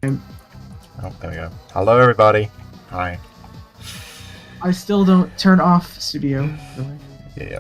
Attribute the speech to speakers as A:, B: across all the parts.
A: Oh, there we go. Hello, everybody. Hi.
B: I still don't turn off studio.
A: Yeah.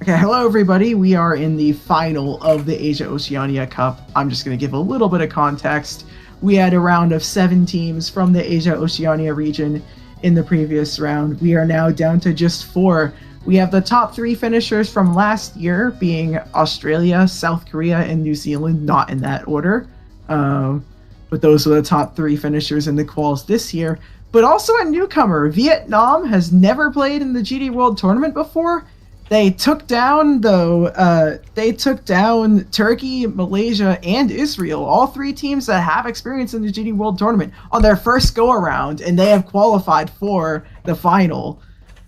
B: Okay, hello everybody. We are in the final of the Asia Oceania Cup. I'm just going to give a little bit of context. We had a round of 7 teams from the Asia Oceania region in the previous round. We are now down to just 4. We have the top 3 finishers from last year being Australia, South Korea, and New Zealand, not in that order. But those are the top 3 finishers in the quals this year. But also a newcomer, Vietnam has never played in the GD World Tournament before. They took down Turkey, Malaysia, and Israel, all 3 teams that have experience in the GD World Tournament on their first go-around, and they have qualified for the final.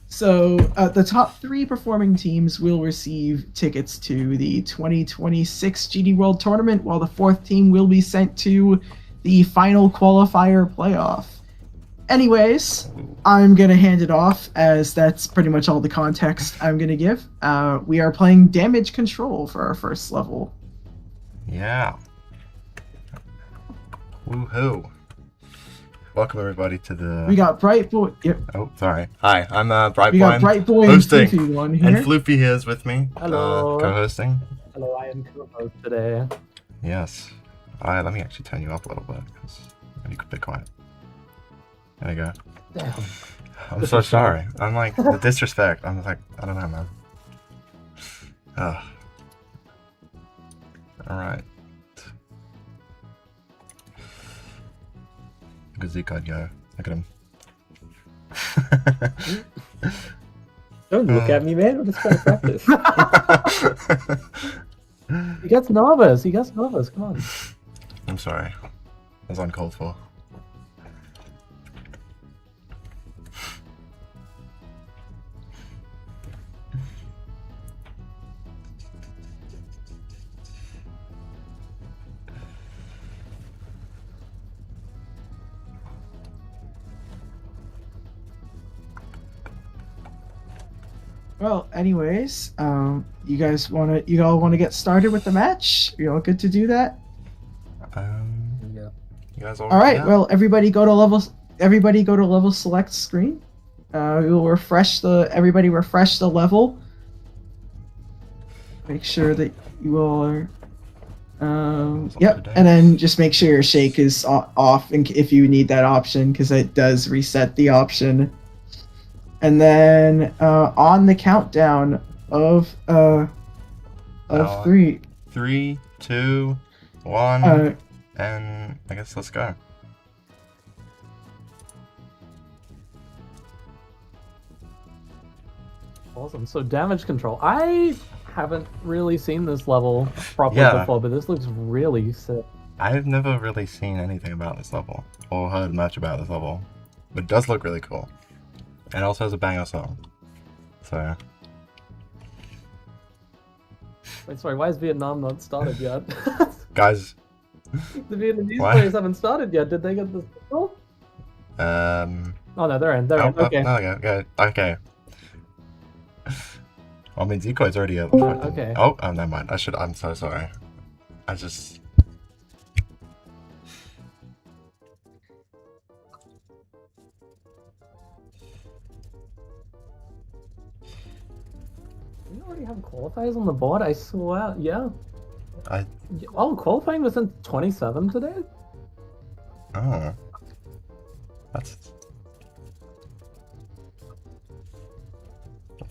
B: So the top 3 performing teams will receive tickets to the 2026 GD World Tournament, while the 4th team will be sent to the final qualifier playoff. Anyways, I'm going to hand it off, as that's pretty much all the context I'm going to give. We are playing damage control for our first level.
A: Yeah. Woohoo. Welcome, everybody, to the...
B: We got Bright Boy... Yep.
A: Oh, sorry. Hi, I'm Bright Boy.
B: We got Bright Boy
A: hosting.
B: And Floofy one here.
A: And Floofy here is with me.
C: Hello.
A: Co-hosting.
C: Hello, I am co-host today.
A: Yes. Alright, let me actually turn you up a little bit, because you could be quiet. There you go.
C: Damn.
A: I'm so sorry. I'm like, the disrespect. I'm like, I don't know, man. Ugh. Alright. Look at Zeke, go. Look at him.
C: Don't look at me, man. I'm just trying to practice. He gets nervous. Come on.
A: I'm sorry. That's uncalled for.
B: Well, anyways, you all want to get started with the match? You all good to do that?
A: Yeah. You guys
B: all right. Well, everybody go to level select screen. We will refresh everybody refresh the level. Make sure that you all are. Yep, and then just make sure your shake is off, if you need that option, because it does reset the option. And then on the countdown of 3.
A: 3, 2, 1, and I guess let's go.
C: Awesome. So damage control. I haven't really seen this level properly before, but this looks really sick.
A: I've never really seen anything about this level, or heard much about this level, but it does look really cool. And it also has a banger song. So.
C: Wait, sorry, why is Vietnam not started yet?
A: Guys.
C: The Vietnamese players haven't started yet. Did they get this signal? Oh no, they're in. Okay.
A: Okay. I mean, Zico's already up.
C: Okay.
A: Oh, never mind. I'm so sorry.
C: We already have qualifiers on the board, I swear. Yeah. Qualifying was in 27 today?
A: Oh. That's...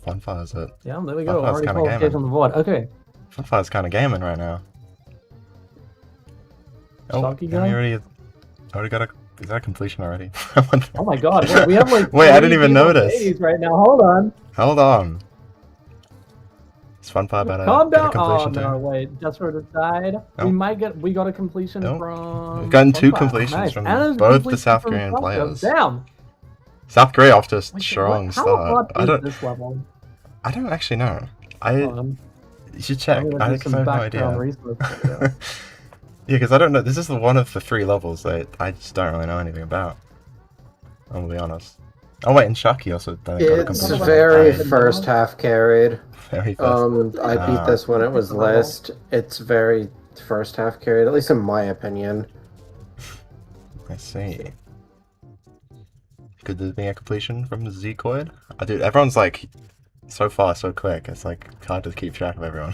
A: Funfire, is it?
C: Yeah, there we go. Already qualified on the board. Okay.
A: Funfire's kind of gaming right now.
C: Stocky guy?
A: Already got a... Is that a completion already?
C: Oh my god, wait, we have like...
A: Wait, I didn't even notice.
C: Right now, hold on.
A: Hold on. Is Funfire about
C: Calm down.
A: completion
C: no, wait. Just for the side.
A: Oh.
C: We got a completion from...
A: We've gotten 2 completions
C: nice.
A: from both the South Korean players.
C: Damn.
A: South Korea off to a strong start.
C: This level?
A: I don't actually know. You should check. I have no idea. Yeah, because I don't know. This is one of the 3 levels that I just don't really know anything about. I'm gonna be honest. Oh wait, and Shaki also.
D: It's very first half carried.
A: Very first.
D: I beat this when it was list. It's very first half carried, at least in my opinion.
A: I see. Could this be a completion from the Zekoid? Dude, everyone's like so far, so quick. It's like hard to keep track of everyone.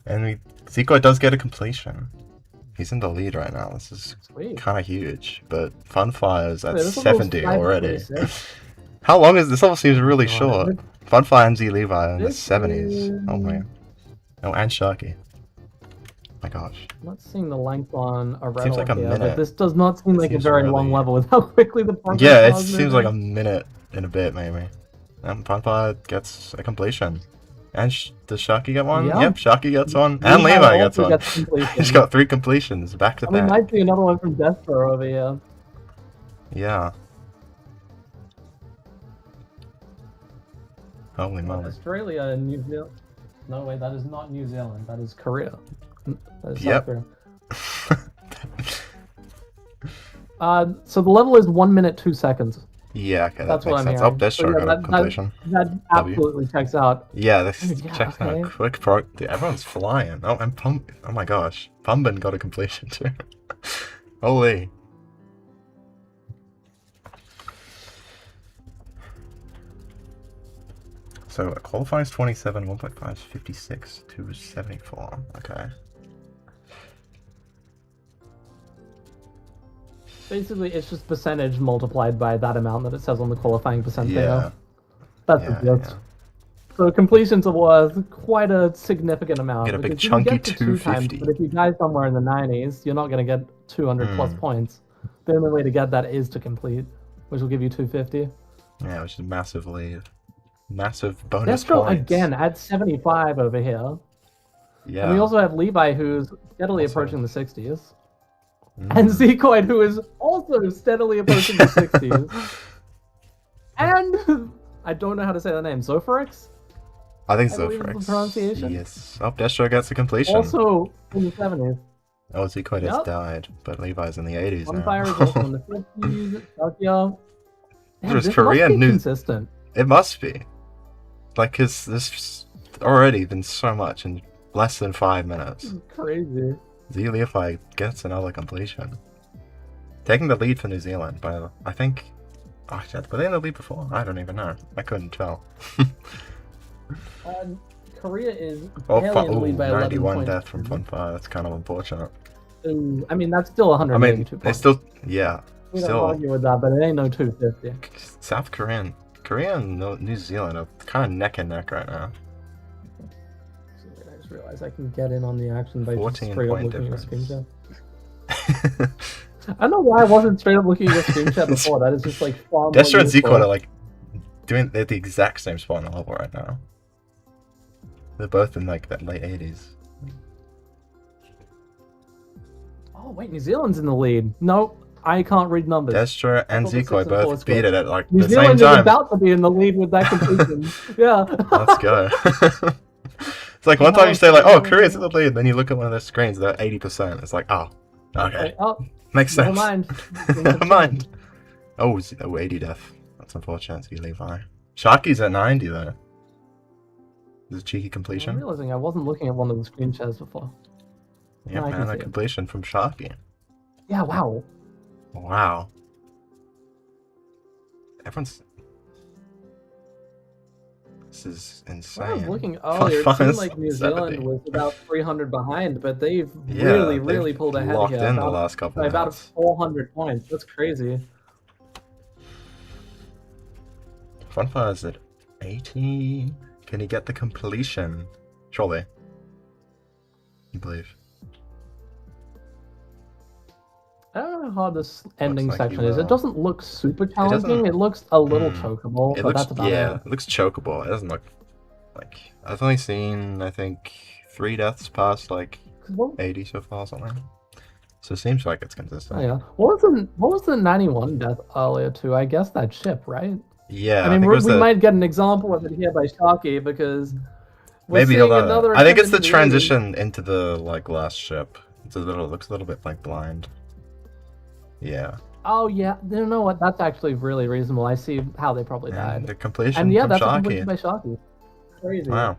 A: And Zekoid does get a completion. He's in the lead right now. This is kind of huge. But Funfire's at 70 already. How long is this? Level seems really short. Funfire and Z Levi are in the 70s. Oh my. Oh, and Sharky. My gosh.
C: I'm not seeing the length on a
A: seems like a minute.
C: But this does not seem like a very long level with how quickly the progress
A: yeah, it seems like a minute and a bit maybe. And Funfire gets a completion. And does Sharky get one? Yep, Sharky gets one. And Levi gets one. He's got 3 completions back to back.
C: We might see another one from Destro over here.
A: Yeah. Holy moly.
C: Australia and New Zealand. No, wait, that is not New Zealand. That is Korea. That is South Korea. So the level is 1 minute 2 seconds.
A: Yeah, okay,
C: that's
A: what makes sense. Oh, Destro got a completion.
C: That absolutely checks out.
A: Yeah, this checks out. Quick Dude, everyone's flying. Oh, and oh my gosh. Pumbin got a completion too. Holy. So qualifying is 27, 1.5 is 56, 2 is 74. Okay.
C: Basically, it's just percentage multiplied by that amount that it says on the qualifying percent.
A: Yeah.
C: That's the gist. Yeah. So completions are worth quite a significant amount.
A: Get a big chunky 250.
C: But if you die somewhere in the 90s, you're not going to get 200 plus points. The only way to get that is to complete, which will give you 250.
A: Yeah, which is a massive lead. Massive bonus
C: Destro
A: points.
C: Again at 75 over here.
A: Yeah.
C: And we also have Levi, who's steadily approaching the 60s. And Zekoid, who is also steadily approaching the 60s. And I don't know how to say the name. Zophorix?
A: I think Zophorix.
C: The pronunciation?
A: Yes. Oh, Destro gets a completion.
C: Also in the 70s.
A: Oh, Zekoid has died, but Levi's in the 80s now.
C: Funfire is also in the 50s. Tokyo.
A: There's Korea and New...
C: consistent.
A: It must be. Like, cause there's already been so much in less than 5 minutes.
C: Crazy.
A: Z Levi gets another completion. Taking the lead for New Zealand by, I think... Oh, shit, were they in the lead before? I don't even know. I couldn't tell.
C: Korea is barely in the lead by
A: 91
C: 11
A: death from Funfire. That's kind of unfortunate.
C: I mean, that's still 182 points.
A: It's still... Yeah.
C: We don't argue with that, but it ain't no 250.
A: South Korea and New Zealand are kind of neck and neck right now.
C: I just realized I can get in on the action by just straight up looking at your screen chat. I don't know why I wasn't straight up looking at your screen chat before. That is just like far more
A: Destro and Zekoid are like they're the exact same spot on the level right now. They're both in like that late 80s.
C: Oh wait, New Zealand's in the lead. No. I can't read numbers.
A: Destro and Zekoid both beat it at like
C: New
A: the
C: Zealand
A: same time.
C: Is about to be in the lead with that completion. Yeah.
A: Let's go. It's like one time you say like, oh, Korea's in the lead, then you look at one of their screens, they're 80%. It's like, oh, okay. Makes sense. Never mind. Oh, 80 death. That's unfortunate. See Levi. Sharky's at 90 though. This is a cheeky completion.
C: I'm realizing I wasn't looking at one of the screen shares before.
A: Yeah, man, a completion from Sharky.
C: Yeah, wow.
A: Wow. Everyone's... This is insane.
C: I was looking earlier, it seemed like New Zealand was about 300 behind, but they've really pulled ahead
A: locked
C: here.
A: In the last couple
C: by about 400 points. That's crazy.
A: Funfire's at 80. Can he get the completion? Surely. I believe.
C: I don't know how this ending section is. It doesn't look super challenging. It looks a little chokeable, but that's about it.
A: It looks chokeable. It doesn't look like... I've only seen, I think, 3 deaths past like 80 so far or something. So it seems like it's consistent.
C: Oh, yeah. What was the 91 death earlier too? I guess that ship, right?
A: Yeah.
C: I mean, we might get an example of it here by Sharky because
A: maybe another. I think it's the transition into the like last ship. It's looks a little bit like blind. Yeah.
C: Oh yeah, you know what? That's actually really reasonable. I see how they probably died.
A: The completion.
C: And yeah,
A: from
C: that's
A: Sharky.
C: completed by Sharky. Crazy.
A: Wow.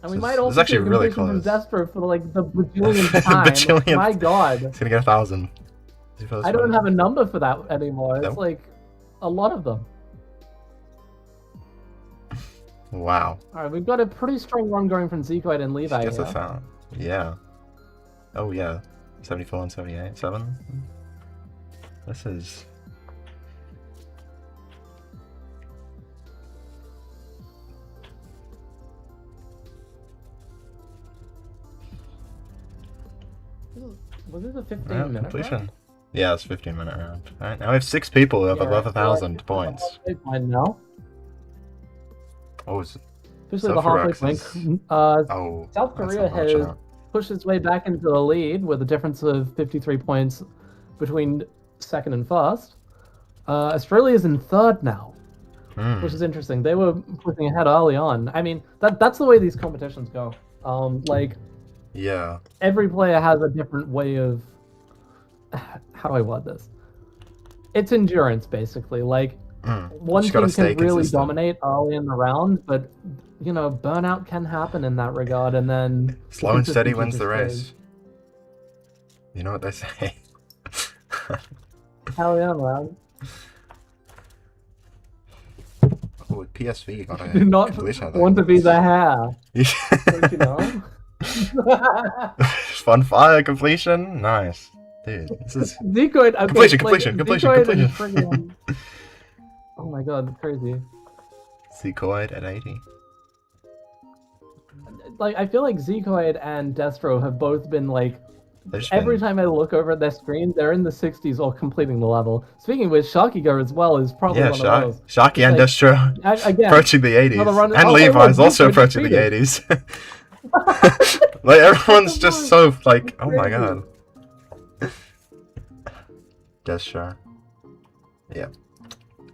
C: And we might also
A: actually
C: see a
A: really
C: completion
A: close.
C: from Destro for like the bajillionth time.
A: Bajillionth.
C: My god.
A: It's gonna get 1,000.
C: I don't have a number for that anymore. It's
A: Nope.
C: like a lot of them.
A: Wow.
C: Alright, we've got a pretty strong run going from Zekoid and Levi
A: Gets
C: here.
A: us out. Yeah. Oh yeah. 74 and 78. 7. This is...
C: Was this a 15-minute
A: completion.
C: round?
A: Yeah, it's 15-minute round. Alright, now we have 6 people who have above 1,000 points.
C: Fine now.
A: Oh, is it?
C: Especially the halfway point. South Korea has pushed its way back into the lead with a difference of 53 points between second and first. Australia is in third now, which is interesting. They were pushing ahead early on. I mean, that's the way these competitions go.
A: Yeah.
C: Every player has a different way of... How do I word this? It's endurance, basically. Like, one team can really dominate early in the round, but, you know, burnout can happen in that regard, and then...
A: Slow and steady wins the race. You know what they say.
C: Hell yeah, man.
A: Oh, PSV got a
C: Do not want to be the hair. Don't you know?
A: Fun fire completion, nice, dude. This is
C: Zekoid.
A: Okay, completion.
C: Oh my god, that's crazy.
A: Zekoid at 80.
C: Like, I feel like Zekoid and Destro have both been like. Every time I look over at their screen, they're in the 60s or completing the level. Speaking of which, Sharkygo as well is probably one of those.
A: Sharky and Destro approaching the 80s, and Levi's also approaching the 80s. Like, everyone's just so like, oh my god. Destro. Yeah.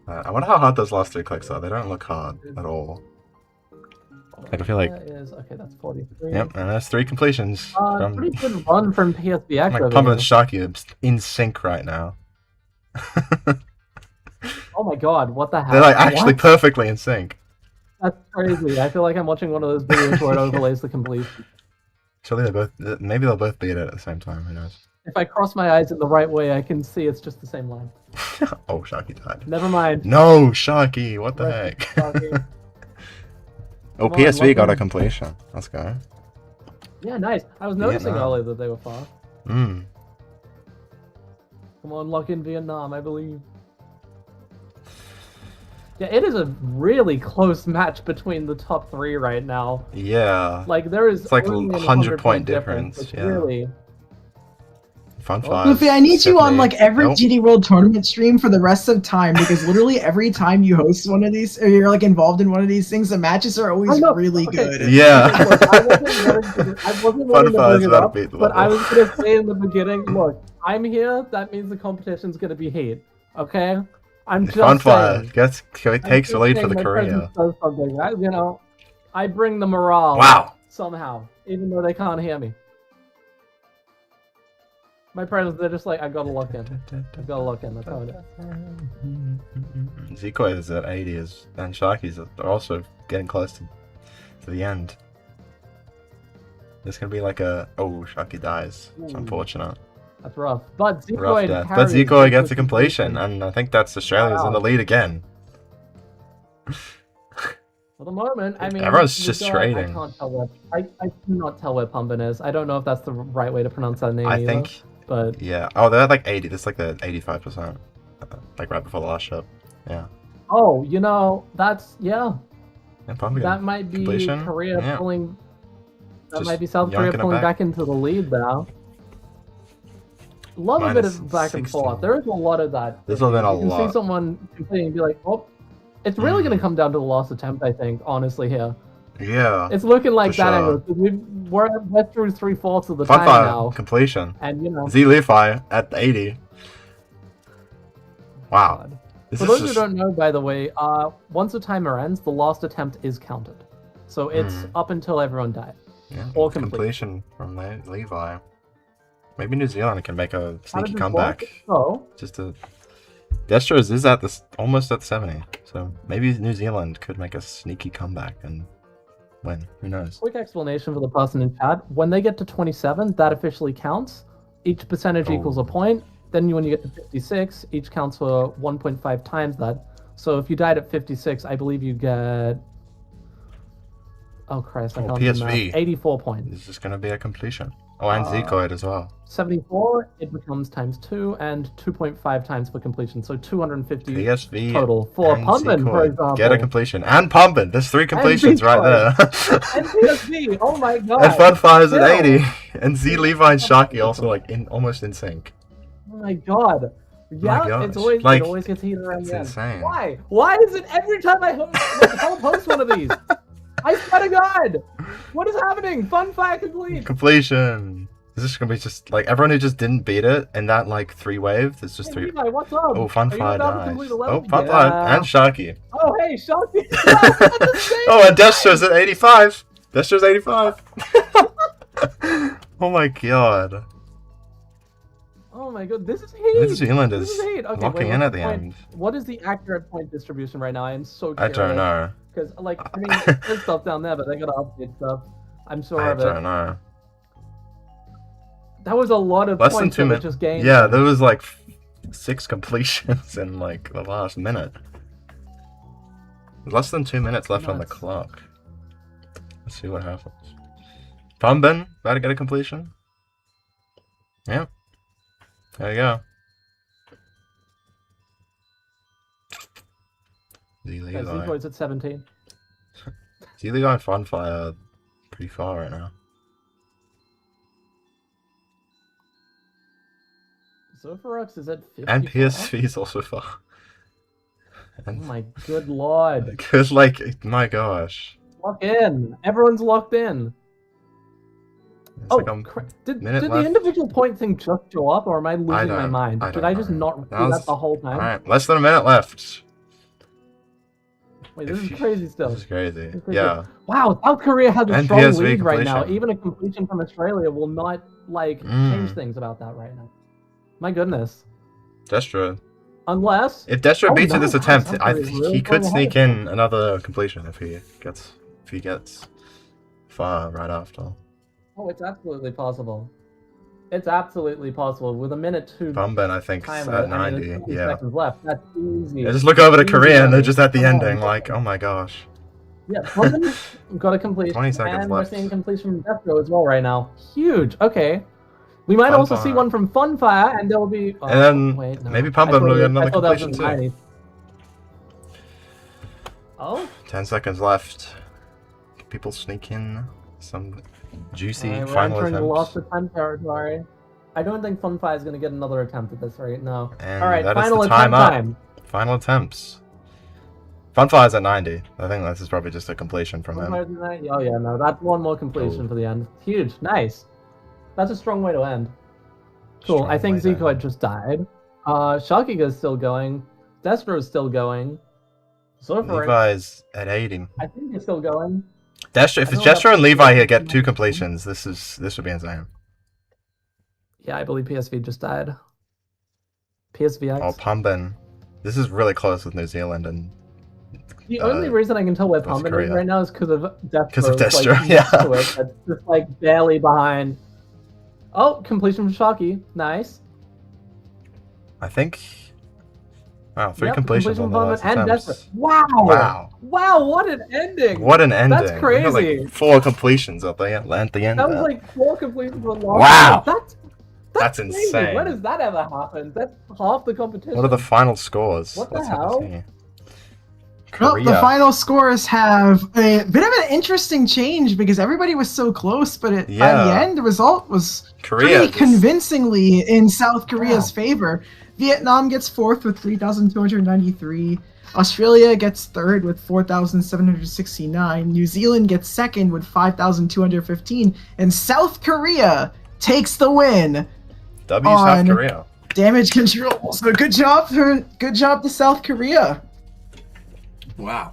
A: I wonder how hard those last 3 clicks are. They don't look hard at all. Like, I feel like...
C: Okay, that's 43.
A: Yep, and that's 3 completions.
C: Pretty good run from PSBX.
A: Like, Pump and Sharky are in sync right now.
C: Oh my god, what the hell?
A: They're like actually perfectly in sync.
C: That's crazy. I feel like I'm watching one of those videos where it overlays the completion.
A: Surely they both... Maybe they'll both beat it at the same time, who knows?
C: If I cross my eyes in the right way, I can see it's just the same line.
A: Oh, Sharky died.
C: Never mind.
A: No, Sharky, what the heck? Oh, PSV got a completion. Let's go.
C: Yeah, nice. I was noticing earlier that they were fast. Come on, lock in Vietnam, I believe. Yeah, it is a really close match between the top 3 right now.
A: Yeah.
C: Like, there is...
A: It's like a 100-point difference. Yeah.
C: Really...
A: Fun five.
B: Luffy, I need you on like every GD World Tournament stream for the rest of time, because literally every time you host one of these, or you're like involved in one of these things, the matches are always really good.
A: Yeah.
C: Look, I wasn't wanting to bring it up, but I was gonna say in the beginning, look, I'm here. That means the competition's gonna be heat. Okay. I'm just
A: Fun five.
C: saying.
A: Takes the lead for the Korea.
C: You know, I bring the morale.
A: Wow.
C: Somehow, even though they can't hear me. My friends, they're just like, I gotta look in. I gotta look in. That's how it is.
A: Zekoid is at 80, and Sharky's are also getting close to the end. There's gonna be like a... Oh, Sharky dies. It's unfortunate.
C: That's rough. But Zekoid
A: But Zekoid gets a completion, and I think that's Australia's in the lead again.
C: For the moment, I mean...
A: Everyone's just trading.
C: I can't tell where... I cannot tell where Pumpin is. I don't know if that's the right way to pronounce that name
A: I think...
C: But...
A: Yeah. Oh, they're at like 80. That's like the 85%. Like right before the last shot. Yeah.
C: Oh, you know, that's... Yeah.
A: Pumpkin.
C: That might be
A: completion.
C: Korea pulling... That
A: Just
C: might be South Korea pulling back into the lead now. Love a bit of back and forth. There is a lot of that.
A: There's been a lot.
C: You can see someone completing and be like, oh... It's really going to come down to the last attempt, I think, honestly, here.
A: Yeah.
C: It's looking like that angle. We're through 3/4 of the time now.
A: Completion.
C: And, you know...
A: Z-Levi at 80. Wow.
C: For those who don't know, by the way, once a timer ends, the last attempt is counted. So it's up until everyone dies.
A: Yeah.
C: Or
A: completion from Levi. Maybe New Zealand can make a sneaky comeback.
C: Oh.
A: Just to... Destro's is at almost at 70, so maybe New Zealand could make a sneaky comeback and win. Who knows?
C: Quick explanation for the person in chat. When they get to 27, that officially counts. Each percentage equals a point. Then when you get to 56, each counts for 1.5 times that. So if you died at 56, I believe you get... Oh, Christ, I can't remember.
A: PSV.
C: 84 points.
A: This is going to be a completion. Oh, and Zekoid as well.
C: 74, it becomes times 2, and 2.5 times for completion. So 250
A: PSV
C: total for Pumpin, for example.
A: Get a completion. And Pumpin. There's 3 completions right there.
C: And PSV, oh my god.
A: And Funfire's at 80. And Z, Levi, and Sharky also like almost in sync.
C: Oh my god. Yeah, it's always,
A: like,
C: it always gets heated around the end.
A: Insane.
C: Why? Why is it every time I host one of these? I swear to God! What is happening? Funfire complete!
A: Completion! Is this gonna be just like everyone who just didn't beat it in that like 3-wave? There's just 3.
C: Levi, what's up?
A: Oh, Funfire dies. Oh, Funfire
C: Yeah.
A: and Sharky.
C: Oh, hey, Sharky!
A: Oh, and Destro's at 85! Destro's 85! Oh my god.
C: Oh my god, this is heat!
A: New Zealand is
C: heat. Okay,
A: locking in at the end.
C: What is the accurate point distribution right now? I am so curious.
A: I don't know.
C: Because, like, I mean, there's stuff down there, but they gotta update stuff. I'm sure of it.
A: I don't know.
C: That was a lot of
A: Less
C: points
A: than 2
C: that
A: minutes.
C: just gained.
A: Yeah, there was like 6 completions in like the last minute. Less than 2 minutes left on the clock. Let's see what happens. Pumbin, about to get a completion. Yep. There you go.
C: Zekoid's at 17.
A: Levi and Funfire pretty far right now.
C: Zophorox is at 50.
A: And PSV is also far. And
C: oh my good lord.
A: Because, like, my gosh.
C: Lock in. Everyone's locked in.
A: It's like
C: did the individual point thing just show up, or am I losing my mind? Did I just not do that the whole time?
A: Alright, less than a minute left.
C: Wait, this is crazy still.
A: This is crazy. Yeah.
C: Wow, South Korea has a
A: And
C: strong
A: PSV
C: lead right now.
A: completion.
C: Even a completion from Australia will not, like, change things about that right now. My goodness.
A: Destro.
C: Unless...
A: If Destro beats in this attempt,
C: really
A: he could sneak in another completion if he gets far right after.
C: Oh, it's absolutely possible. It's absolutely possible. With a minute 2
A: Pumbin, I think, is at 90. Yeah.
C: Seconds left. That's easy.
A: Yeah, just look over to Korea and they're just at the ending, like, oh my gosh.
C: Yeah, Pumbin got a completion.
A: 20 seconds
C: and
A: left.
C: We're seeing completion from Destro as well right now. Huge. Okay. We might also see one from Funfire, and there will be... Oh,
A: and then
C: wait, no.
A: maybe Pumbin will get another completion too.
C: 90. Oh?
A: 10 seconds left. Can people sneak in some juicy
C: We're
A: final
C: entering the
A: attempts?
C: lost attempt territory. I don't think Funfire is going to get another attempt at this right now.
A: And
C: alright,
A: that is
C: final
A: the
C: attempt time.
A: Final attempts. Funfire's at 90. I think this is probably just a completion from him.
C: Oh yeah, no, that's one more completion for the end. Huge, nice. That's a strong way to end. Cool,
A: Strong
C: I think
A: way to
C: Zekoid
A: end.
C: just died. Sharkiga's still going. Destro's still going. Zophorox,
A: Levi's at 80.
C: I think he's still going.
A: Destro, if it's Destro and Levi here get 2 completions, this would be insane.
C: Yeah, I believe PSV just died. PSVX.
A: Oh, Pumbin. This is really close with New Zealand and
C: The only reason I can tell where
A: North
C: Pumbin is
A: Korea.
C: right now is because of Destro.
A: Because of Destro,
C: like,
A: yeah.
C: next to it. That's just like barely behind. Oh, completion from Sharky. Nice.
A: I think... Wow, 3
C: Yep,
A: completions on the
C: completion
A: last
C: from Pumbin and
A: attempts.
C: Destro. Wow.
A: Wow.
C: Wow, what an ending.
A: What an ending.
C: That's crazy.
A: We got like 4 completions at the end
C: That was
A: there.
C: like 4 completions on last
A: Wow.
C: That's
A: That's
C: crazy.
A: insane.
C: When has that ever happened? That's half the competition.
A: What are the final scores?
C: What the
A: Let's have a
C: hell?
A: see.
B: Well,
A: Korea.
B: the final scores have a bit of an interesting change because everybody was so close, but by the end, the result was
A: Korea
B: pretty convincingly in South Korea's favor. Vietnam gets 4th with 3,293. Australia gets 3rd with 4,769. New Zealand gets 2nd with 5,215. And South Korea takes the win.
A: W South Korea.
B: Damage control. So good job to South Korea.
E: Wow.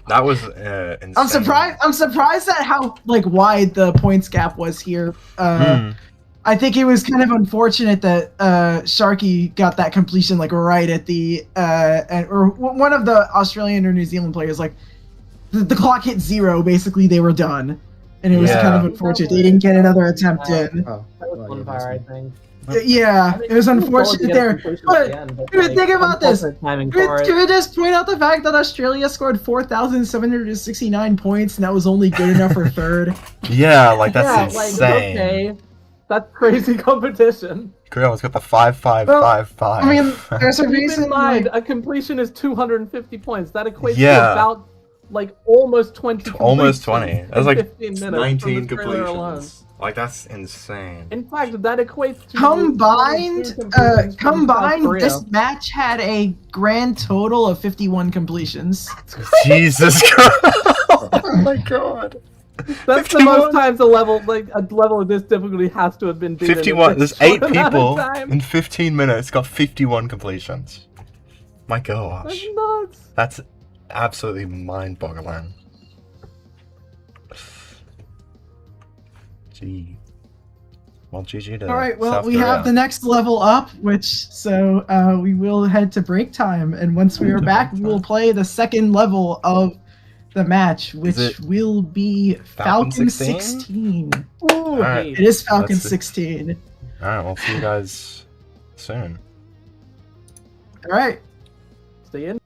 A: That was insane.
B: I'm surprised at how wide the points gap was here. I think it was kind of unfortunate that Sharky got that completion right at the or one of the Australian or New Zealand players the clock hit 0. Basically, they were done, and it was kind of unfortunate they didn't get another attempt in.
C: That was Bonfire, I think.
B: Yeah, it was unfortunate there. But think about this. Can we just point out the fact that Australia scored 4,769 points, and that was only good enough for third?
A: Yeah, like that's insane.
C: Okay, that's crazy competition.
A: Korea almost got the 5-5-5-5.
B: I mean, there's a reason.
C: Keep in mind, a completion is 250 points. That equates to about almost 20.
A: Almost 20. That's like
C: 15 minutes
A: 19 completions. Like that's insane.
C: In fact, that equates to
B: combined. This match had a grand total of 51 completions.
A: Jesus Christ! Oh my God!
C: That's 51? The most times a level of this difficulty has to have been beaten.
A: 51. There's 8 people in 15 minutes got 51 completions. My gosh.
C: That's nuts.
A: That's absolutely mind-boggling. Gee. Well, GG to
B: Alright, well,
A: South
B: we
A: Korea.
B: have the next level up, we will head to break time, and once we are back, we will play the second level of the match, which will be Falcon 16.
C: Ooh,
A: right.
B: It is Falcon 16.
A: Alright, we'll see you guys soon.
B: Alright.
C: Stay in.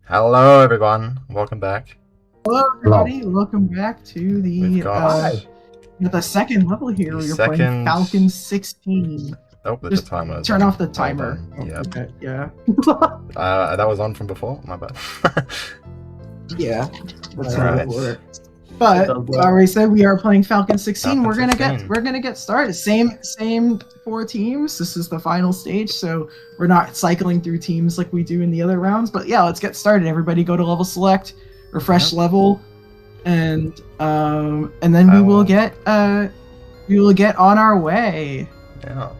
A: Hello, everyone. Welcome back.
B: Hello, everybody. Welcome back to the second level here. We're playing Falcon 16.
A: Oh, the timer.
B: Turn off the timer.
A: Yeah.
B: Okay, yeah.
A: That was on from before. My bad.
B: Yeah. That's how it works. But already said we are playing Falcon 16. We're gonna get started. Same 4 teams. This is the final stage, so we're not cycling through teams like we do in the other rounds. But yeah, let's get started. Everybody go to level select, refresh level, and then we will get on our way.
A: Yeah.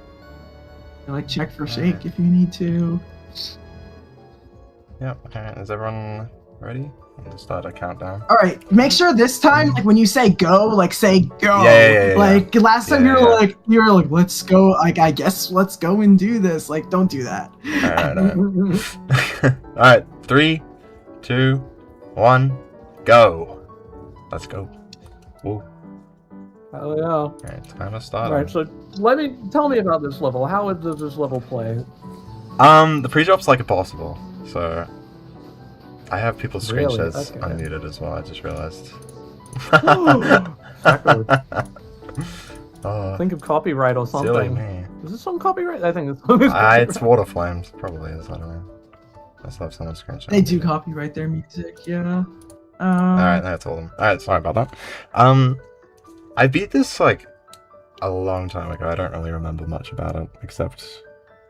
B: Like check for shake if you need to.
A: Yeah. Okay. Is everyone ready? I'll start a countdown.
B: All right. Make sure this time, like when you say go, like say go.
A: Yeah.
B: Like last time you were like let's go. Like I guess let's go and do this. Like don't do that.
A: All right. All right. 3, 2, 1, go. Let's go. Woo.
C: Oh yeah.
A: All right. Time to start.
C: All right. So tell me about this level. How does this level play?
A: The pre-drop's like impossible. So I have people's screen shares unmuted as well. I just realized.
C: Think of copyright or something.
A: Silly me.
C: Is this on copyright? I think it's.
A: It's Water Flames, probably is. I don't know. I still have someone's screen share.
B: They do copyright their music, yeah.
A: Alright, that's all. Alright, sorry about that. I beat this like a long time ago. I don't really remember much about it, except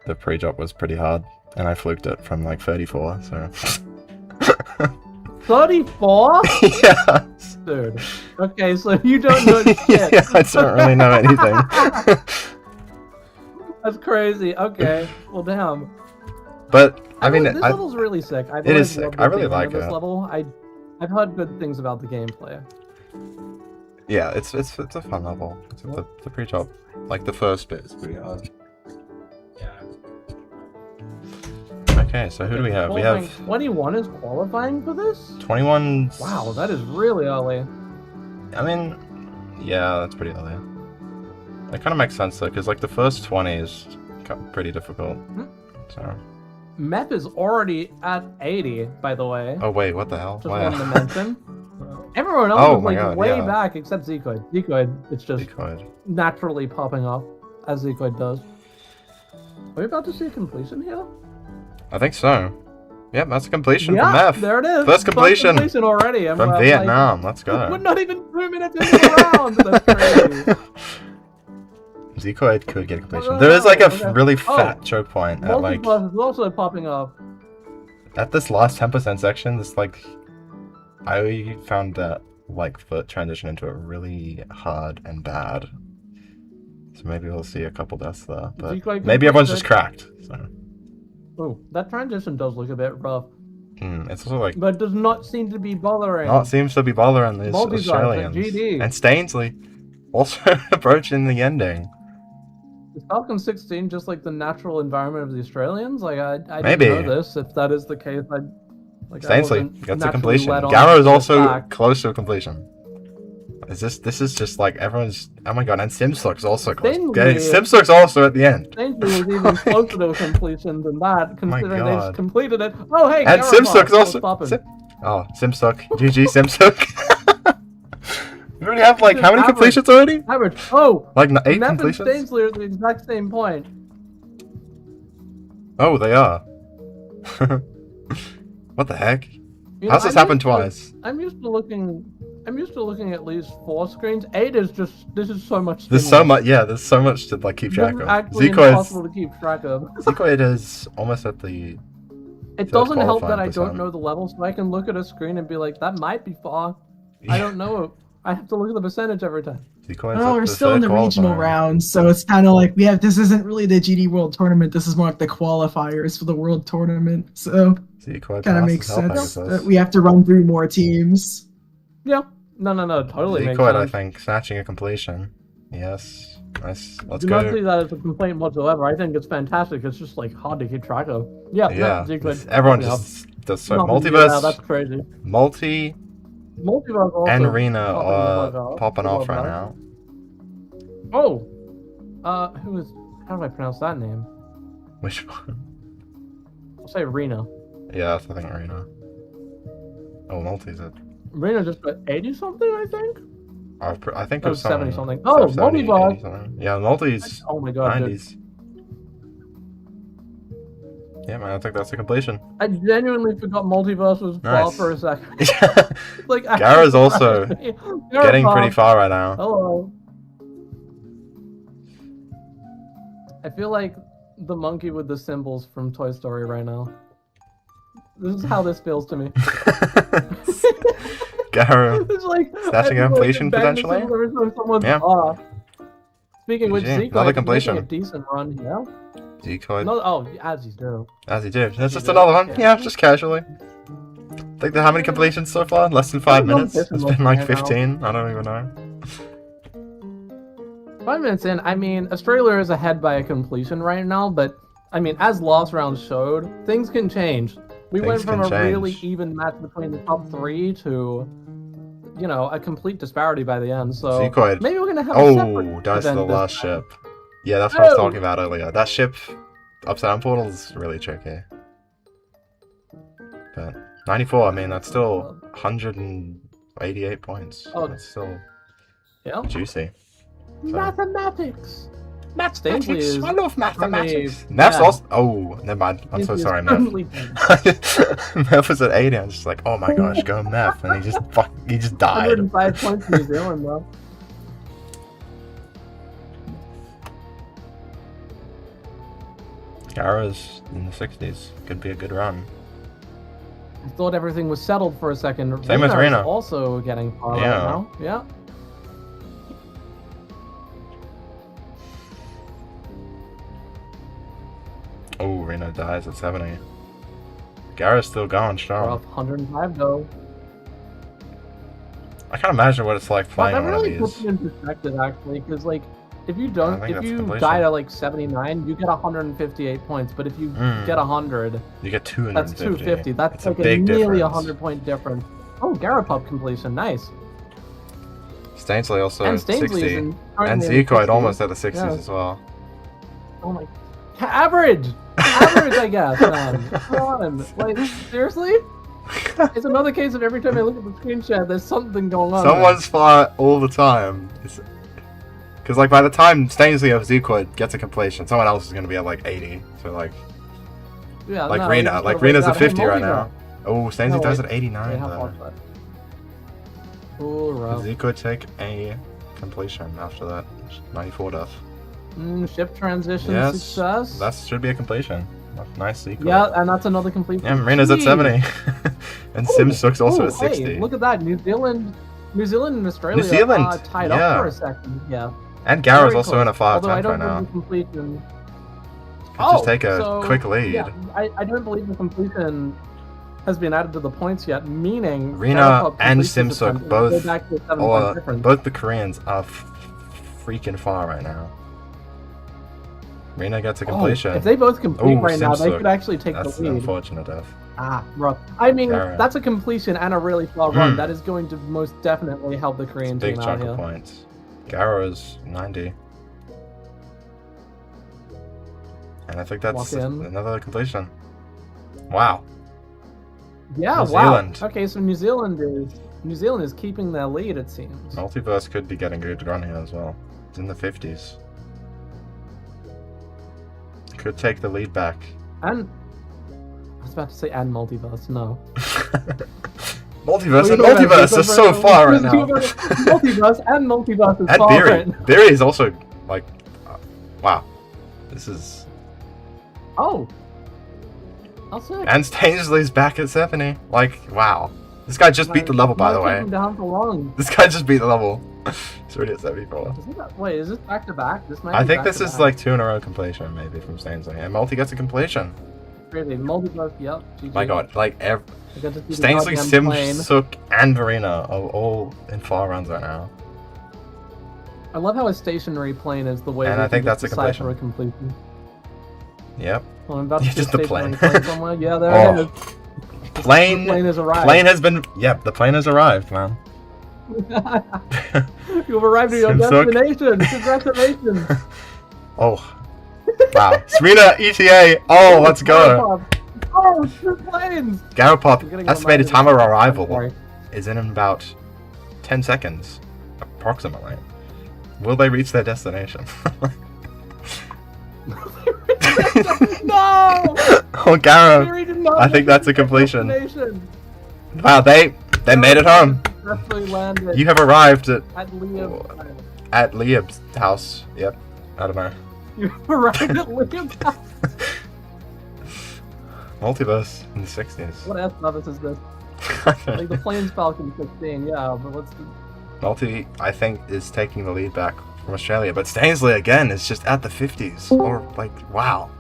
A: the pre-drop was pretty hard, and I fluked it from like 34, so.
C: 34?
A: Yes.
C: Dude. Okay, so you don't know shit.
A: Yeah, I don't really know anything.
C: That's crazy. Okay. Well, damn.
A: But I mean,
C: this level's really sick.
A: It is sick. I really like
C: this level. I've heard good things about the gameplay.
A: Yeah, it's a fun level. The pre-drop, like the first bit, is pretty hard. Okay, so who do we have? We have
C: 21 is qualifying for this?
A: 21.
C: Wow, that is really early.
A: I mean, yeah, that's pretty early. That kind of makes sense though, because like the first 20 is pretty difficult. So.
C: Meth is already at 80, by the way.
A: Oh wait, what the hell?
C: Just wanted to mention. Everyone else is like way back except Zekoid. Zekoid, it's just naturally popping up as Zekoid does. Are we about to see a completion here?
A: I think so. Yep, that's a completion from Meth.
C: There it is.
A: First completion
C: already.
A: From Vietnam. Let's go.
C: We're not even 2 minutes into the round. That's crazy.
A: Zekoid could get a completion. There is like a really fat choke point at like.
C: Multiplus is also popping up.
A: At this last 10% section, this like, I found that like foot transition into it really hard and bad. So maybe we'll see a couple deaths there, but maybe everyone's just cracked. So.
C: Oh, that transition does look a bit rough.
A: It's also like.
C: But it does not seem to be bothering.
A: No, it seems to be bothering these Australians.
C: GD.
A: And Stainsley also approaching the ending.
C: Is Falcon 16 just like the natural environment of the Australians? Like I
A: maybe.
C: didn't know this. If that is the case,
A: Stainsley gets a completion. Garrow is also close to a completion. This is just like everyone's. Oh my god! And Simsuck's also close. Simsuck's also at the end.
C: Stainsley was even closer to a completion than that, considering they just completed it. Oh hey!
A: And Simsuck's also. Simsuck. GG Simsuck. We already have like how many completions already?
C: Average. Oh.
A: Like 8
C: Meth
A: completions.
C: And Stainsley are at the exact same point.
A: Oh, they are. What the heck? How's this happened twice?
C: I'm used to looking at least 4 screens. 8 is just. This is so much.
A: There's so much. Yeah, there's so much to like keep track of.
C: Actually impossible to keep track of.
A: Zekoid is almost at the.
C: It doesn't help that I don't know the level, so I can look at a screen and be like, "That might be far." I don't know. I have to look at the percentage every time.
B: Oh, we're still in the regional rounds, so it's kind of like this isn't really the GD World Tournament. This is more like the qualifiers for the World Tournament. So kind of makes sense that we have to run through more teams.
C: Yeah. No. Totally makes
A: Zekoid,
C: sense.
A: I think, snatching a completion. Yes. Nice. Let's
C: Do
A: go.
C: not see that as a complaint whatsoever. I think it's fantastic. It's just like hard to keep track of. Yeah. Zekoid.
A: Everyone just does so.
C: Multiverse. Yeah, that's crazy. Multiverse also
A: and Rena are popping off right now.
C: Oh! Who is... How do I pronounce that name?
A: Which one?
C: I'll say Rena.
A: Yeah, I think Rena. Oh, multi's at...
C: Rena just got 80 something, I think.
A: I think it was
C: 70 something. Oh, multi-boss.
A: Yeah, multi's.
C: Oh my god,
A: 90s. Dude. Yeah, man, I think that's a completion.
C: I genuinely forgot multiverse was far for a second. Like,
A: Gara's also getting pretty far right now.
C: Hello. I feel like the monkey with the symbols from Toy Story right now. This is how this feels to me.
A: Gara,
C: like,
A: snatching a completion potentially.
C: Yeah. Speaking of which,
A: another completion.
C: A decent run here.
A: Decoy.
C: No, oh, as you do.
A: As you do. That's just another one. Yeah, just casually. Think how many completions so far? Less than 5 minutes? It's been like 15. I don't even know.
C: 5 minutes in, I mean, Australia is ahead by a completion right now, but, I mean, as last round showed, things can change. We went from a really even match between the top 3 to, you know, a complete disparity by the end, so
A: Decoy.
C: maybe we're going to have a separate
A: that's the last ship. Yeah, that's what I was talking about earlier. That ship, Upside Down Portal, is really tricky. But 94, I mean, that's still 188 points.
C: Oh,
A: that's still juicy.
C: So. Mathematics! Mathematics!
A: I love mathematics! Math's also... Oh, never mind. I'm so sorry, Math. Math was at 80, I was just like, oh my gosh, go Math. And he just died.
C: 105 points in New Zealand, though.
A: Gara's in the 60s. Could be a good run.
C: I thought everything was settled for a second.
A: Same with Rena.
C: Also getting far right now. Yeah.
A: Oh, Rena dies at 70. Gara's still going strong.
C: We're up 105 though.
A: I can't imagine what it's like playing one of these.
C: That really puts it in perspective, actually, because like, if you die at like 79, you get 158 points. But if you get 100,
A: you get 250.
C: That's 250. That's like a nearly 100-point difference. Oh, Garapop completion, nice.
A: Stainsley also at 60, and
C: Zekoid
A: almost at the 60s as well.
C: Oh my, average, I guess. Man. Come on, like seriously? It's another case of every time I look at the screenshot, there's something going on.
A: Someone's far all the time. Because, like, by the time Stainsley of Zekoid gets a completion, someone else is going to be at, like, 80. So, like...
C: Yeah,
A: like, Rena. Like, Rena's at 50 right now. Oh, Stainsley does at 89, though. Zekoid take a completion after that 94 death.
C: Ship transition success.
A: That should be a completion. Nice Zekoid.
C: Yeah, and that's another completion.
A: Yeah, Rena's at 70. And Simsuk's also at 60.
C: Hey, look at that. New Zealand and Australia are tied up for a second. Yeah.
A: And Gara's also in a 5-10 right now.
C: Completion...
A: just take a quick lead.
C: Yeah, I don't believe the completion has been added to the points yet, meaning
A: Rena and Simsuk both the Koreans are freaking far right now. Rena gets a completion.
C: If they both complete right now, they could actually take the lead.
A: That's an unfortunate death.
C: Rough. I mean, that's a completion and a really far run. That is going to most definitely help the Korean team out here.
A: Big chunk of points. Gara's 90. And I think that's another completion. Wow.
C: Yeah, New Zealand. Okay, so New Zealand is keeping their lead, it seems.
A: Multiverse could be getting a good run here as well. It's in the 50s. Could take the lead back.
C: And I was about to say and Multiverse, no.
A: Multiverse is so far right now.
C: Multiverse is far right now.
A: Beery is also like, wow. This is.
C: Oh. I'll say.
A: And Stainsley's back at 70. Like, wow. This guy just beat the level, by the way. This guy just beat the level. He's already at 74.
C: Wait, is this back to back?
A: I think this is like 2 in a row completion, maybe, from Stainsley. And Multi gets a completion.
C: Really, Multiverse, yep. GG.
A: My god, like, Stainsley, Simsuk, and Verena are all in far runs right now.
C: I love how a stationary plane is the way
A: and I think that's a
C: completion.
A: Yep.
C: Well, I'm about to
A: just the plane.
C: Somewhere. Yeah, there it is.
A: Plane
C: has arrived.
A: Plane has been. Yep, the plane has arrived, man.
C: You've arrived at your destination. Congratulations.
A: Oh. Wow. Serena, ETA. Oh, let's go.
C: Oh, 2 planes!
A: Garopop, estimated time of arrival is in about 10 seconds, approximately. Will they reach their destination?
C: No!
A: Oh, Garo, I think that's a completion. Wow, they made it home. You have arrived at Liab's house. Yep, I don't know.
C: You arrived at Liab's house?
A: Multiverse in the 60s.
C: What S-Levis is this? Like the plane's Falcon 16, yeah, but what's the...
A: Multi, I think, is taking the lead back from Australia, but Stainsley, again, is just at the 50s. Or, like, wow.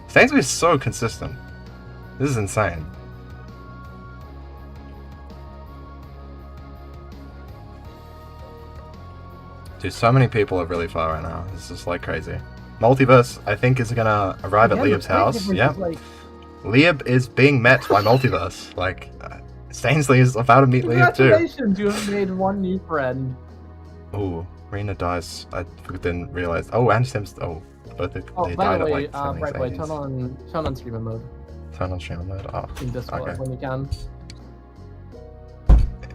A: Stainsley is so consistent. This is insane. Dude, so many people are really far right now. This is, like, crazy. Multiverse, I think, is gonna arrive at Liab's house. Yeah. Like... Liab is being met by Multiverse. Like, Stainsley is about to meet Liab too.
C: Congratulations, you have made one new friend.
A: Ooh, Rena dies. I didn't realize. Oh, and Sims. Oh, both they died at like 70s,
C: right way,
A: 80s.
C: turn on streamer mode.
A: Turn on streamer mode. Oh,
C: in Discord
A: okay.
C: when you can.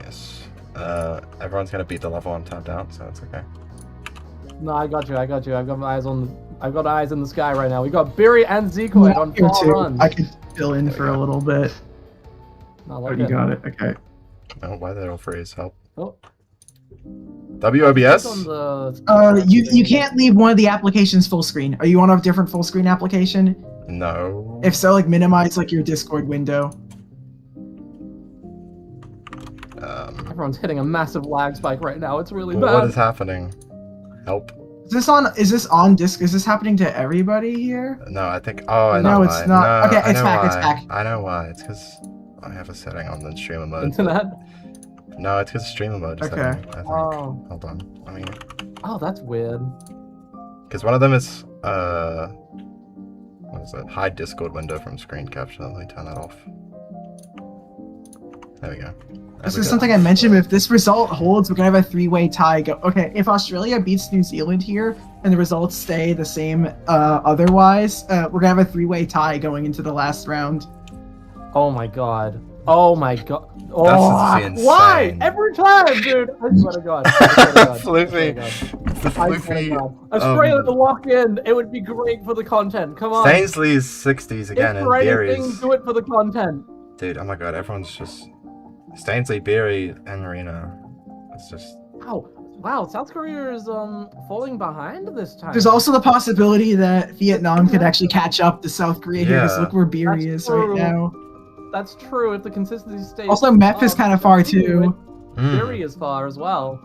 A: Yes. Everyone's gonna beat the level on tapped out, so it's okay.
C: No, I got you. I've got eyes in the sky right now. We got Beery and Zekoid on far runs.
B: I could fill in for a little bit.
C: Oh,
B: you got it. Okay.
A: Oh, why they all freeze? Help.
C: Oh.
A: WOBS?
B: You can't leave one of the applications full screen. Are you on a different full screen application?
A: No.
B: If so, like minimize like your Discord window.
C: Everyone's hitting a massive lag spike right now. It's really bad.
A: What is happening? Help.
B: Is this on disc? Is this happening to everybody here?
A: No, I think. Oh, I know why.
B: It's not.
A: No,
B: okay, it's back. It's back.
A: I know why. It's because I have a setting on the streamer mode.
C: Internet?
A: No, it's because streamer mode.
B: Okay.
A: Setting, I think.
C: Oh.
A: Hold on. I mean.
C: Oh, that's weird.
A: Because one of them is what is it? Hide Discord window from screen capture. Let me turn that off. There we go.
B: This is something I mentioned, but if this result holds, we're gonna have a 3-way tie. Okay, if Australia beats New Zealand here, and the results stay the same otherwise, we're gonna have a 3-way tie going into the last round.
C: Oh my god. Oh my god. Oh,
A: that's insane.
C: Why? Every time, dude! I swear to god.
A: Floofy.
C: Australia to lock in. It would be great for the content. Come on.
A: Stainsley's 60s again, and Beery's...
C: do it for the content.
A: Dude, oh my god, everyone's just... Stainsley, Beery, and Marina. It's just...
C: Wow, South Korea is falling behind this time.
B: There's also the possibility that Vietnam could actually catch up to South Korea here, because look where Beery is right now.
C: That's true, if the consistency stays...
B: Also, Meph is kind of far, too.
C: Beery is far as well.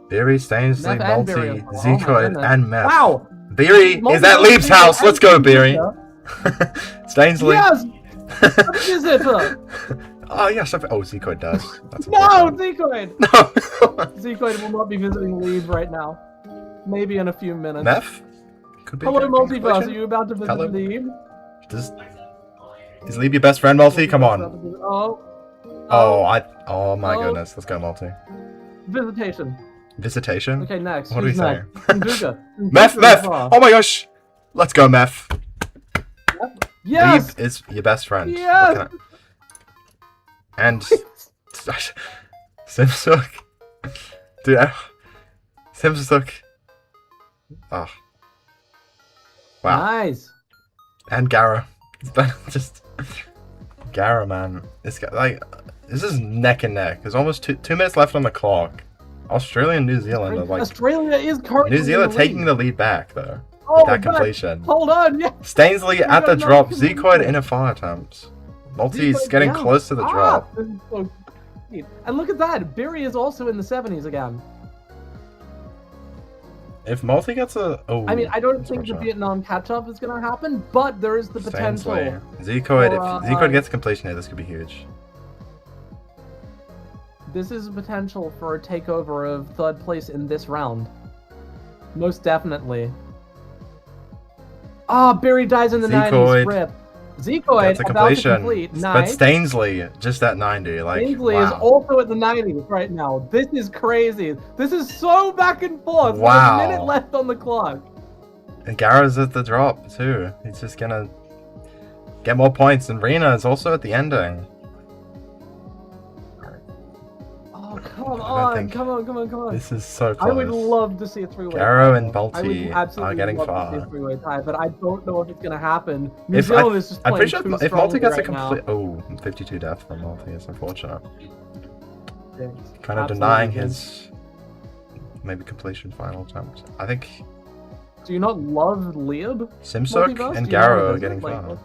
A: Beery, Stainsley, Multi, Zekoid, and Meph.
C: Wow!
A: Beery is at Leap's house! Let's go, Beery! Stainsley.
C: Yes! What is it?
A: Oh, yes. Oh, Zekoid does. That's
C: no, Zekoid!
A: No!
C: Zekoid will not be visiting Leave right now. Maybe in a few minutes.
A: Meph? Could be.
C: Hello, Multiverse. Are you about to visit Leave?
A: Is Leave your best friend, Multi? Come on.
C: Oh.
A: Oh my goodness. Let's go, Multi.
C: Visitation.
A: Visitation?
C: Okay, next.
A: What do we say?
C: Meph!
A: Meph! Oh my gosh! Let's go, Meph.
C: Yes!
A: Leave is your best friend.
C: Yes!
A: And Simsuk. Dude, Simsuk. Oh. Wow.
C: Nice.
A: And Gara. It's been just Gara, man. This guy, like, this is neck and neck. There's almost two minutes left on the clock. Australia and New Zealand are like.
C: Australia is currently.
A: New Zealand taking the lead back though. With that completion.
C: Hold on, yeah.
A: Stainsley at the drop. Zekoid in a 5 attempts. Multi's getting close to the drop.
C: This is so neat. And look at that. Beery is also in the 70s again.
A: If Multi gets a... Oh,
C: I mean, I don't think the Vietnam catch-up is going to happen, but there is the potential.
A: Zekoid, if Zekoid gets completion here, this could be huge.
C: This is a potential for a takeover of 3rd place in this round. Most definitely. Ah, Beery dies in the 90s. Rip. Zekoid about to complete. Nice.
A: But Stainsley just at 90. Like,
C: Stainsley is also at the 90s right now. This is crazy. This is so back and forth.
A: Wow.
C: There's a minute left on the clock.
A: And Gara's at the drop too. He's just gonna Get more points, and Rena is also at the ending.
C: Oh, come on, come on.
A: This is so close.
C: I would love to see a three-way tie.
A: Garo and Balti
C: are
A: getting
C: love
A: far.
C: to see a three-way tie, but I don't know if it's going to happen. New Zealand is just
A: I'm
C: playing
A: pretty sure
C: too
A: if Malti gets
C: right
A: a complete... Oh, 52 death from Malti is unfortunate. Kind of denying his maybe completion final attempt. I think...
C: Do you not love Liab?
A: Simsuk and Garo are getting far.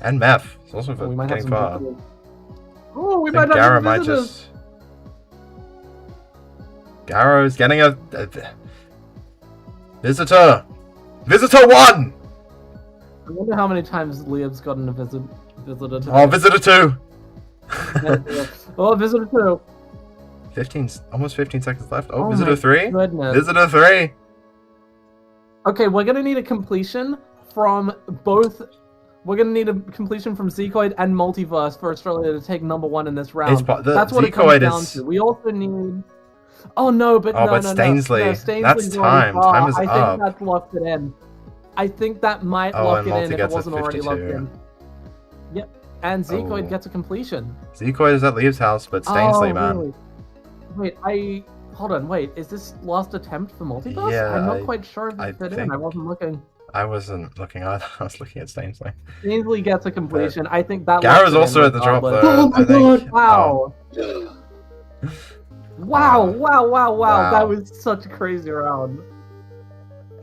A: And Meth is also getting far.
C: Oh, we
A: might
C: have
A: might just... Garo's getting a visitor! Visitor 1!
C: I wonder how many times Liab's gotten a visitor to
A: Oh, visitor 2!
C: Oh, visitor 2!
A: Almost 15 seconds left. Oh, visitor 3?
C: Goodness.
A: Visitor 3!
C: Okay, we're gonna need a completion from both... We're gonna need a completion from Zekoid and Multiverse for Australia to take #1 in this round. That's what it comes down to. We also need... Oh no, but no,
A: Stainsley.
C: Stainsley's
A: That's time. Time is up.
C: I think that's locked it in. I think that might lock it in if it wasn't already locked in. Yep, and Zekoid gets a completion.
A: Zekoid is at Leaves' house, but Stainsley, man.
C: Really? Wait, hold on, wait, is this last attempt for Multiverse?
A: Yeah,
C: I'm not quite sure if it fit in, I wasn't looking.
A: I wasn't looking either, I was looking at Stainsley.
C: Stainsley gets a completion, I think that
A: Garo's also at the drop though.
C: Oh my god! Wow! Wow, that was such a crazy round.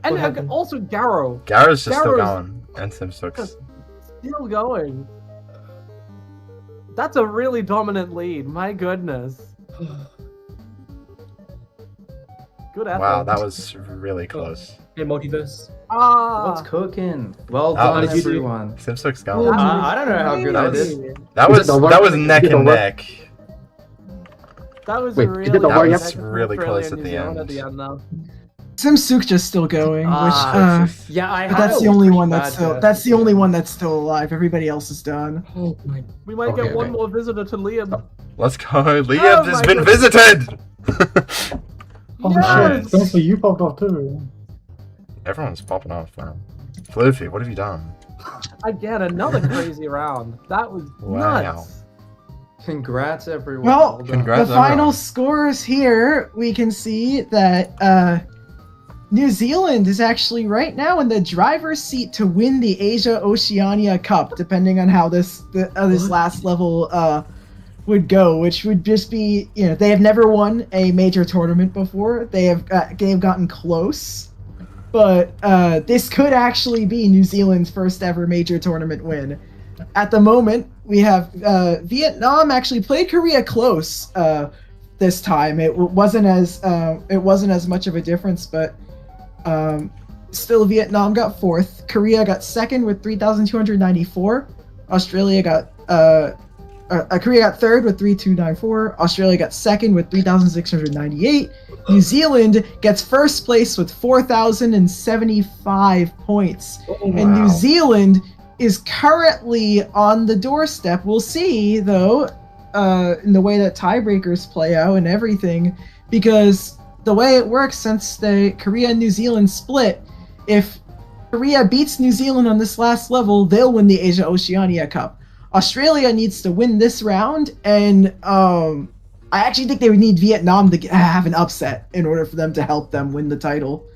C: And also Garo.
A: Garo's just still going, and Simsuk's
C: still going. That's a really dominant lead, my goodness. Good effort.
A: Wow, that was really close.
F: Hey, Multiverse.
D: What's cooking? Well done, everyone.
A: Simsuk's going.
D: I don't know how good I did.
A: That was neck and neck.
C: That was really
A: close at the end.
B: Simsuk just still going, which
D: yeah,
B: that's the only one that's still alive. Everybody else is done.
F: Oh my!
C: We might get one more visitor to Liam.
A: Let's go! Liam has been visited.
G: Oh shit! Don't you popped off too.
A: Everyone's popping off, man. Floofy, what have you done?
C: Again, another crazy round. That was nuts.
D: Congrats, everyone.
B: Well, the final scores here, we can see that New Zealand is actually right now in the driver's seat to win the Asia Oceania Cup, depending on how this last level would go, which would just be, they have never won a major tournament before. They have gotten close, but this could actually be New Zealand's first ever major tournament win. At the moment, we have Vietnam actually played Korea close this time. It wasn't as much of a difference, but still Vietnam got 4th. Korea got 2nd with 3,294. Australia got Korea got 3rd with 3,294. Australia got 2nd with 3,698. New Zealand gets 1st place with 4,075 points, and New Zealand is currently on the doorstep. We'll see, though, in the way that tiebreakers play out and everything, because the way it works, since the Korea and New Zealand split, if Korea beats New Zealand on this last level, they'll win the Asia Oceania Cup. Australia needs to win this round, and I actually think they would need Vietnam to have an upset in order for them to help them win the title.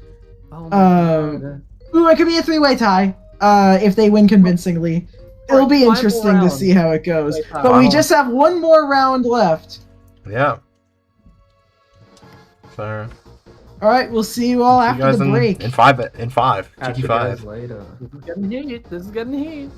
B: Ooh, it could be a 3-way tie. If they win convincingly. It'll be interesting to see how it goes. But we just have one more round left.
A: Yeah. So.
B: Alright, we'll see you all after the break.
A: In five.
D: GT5. Later.
C: This is getting heat.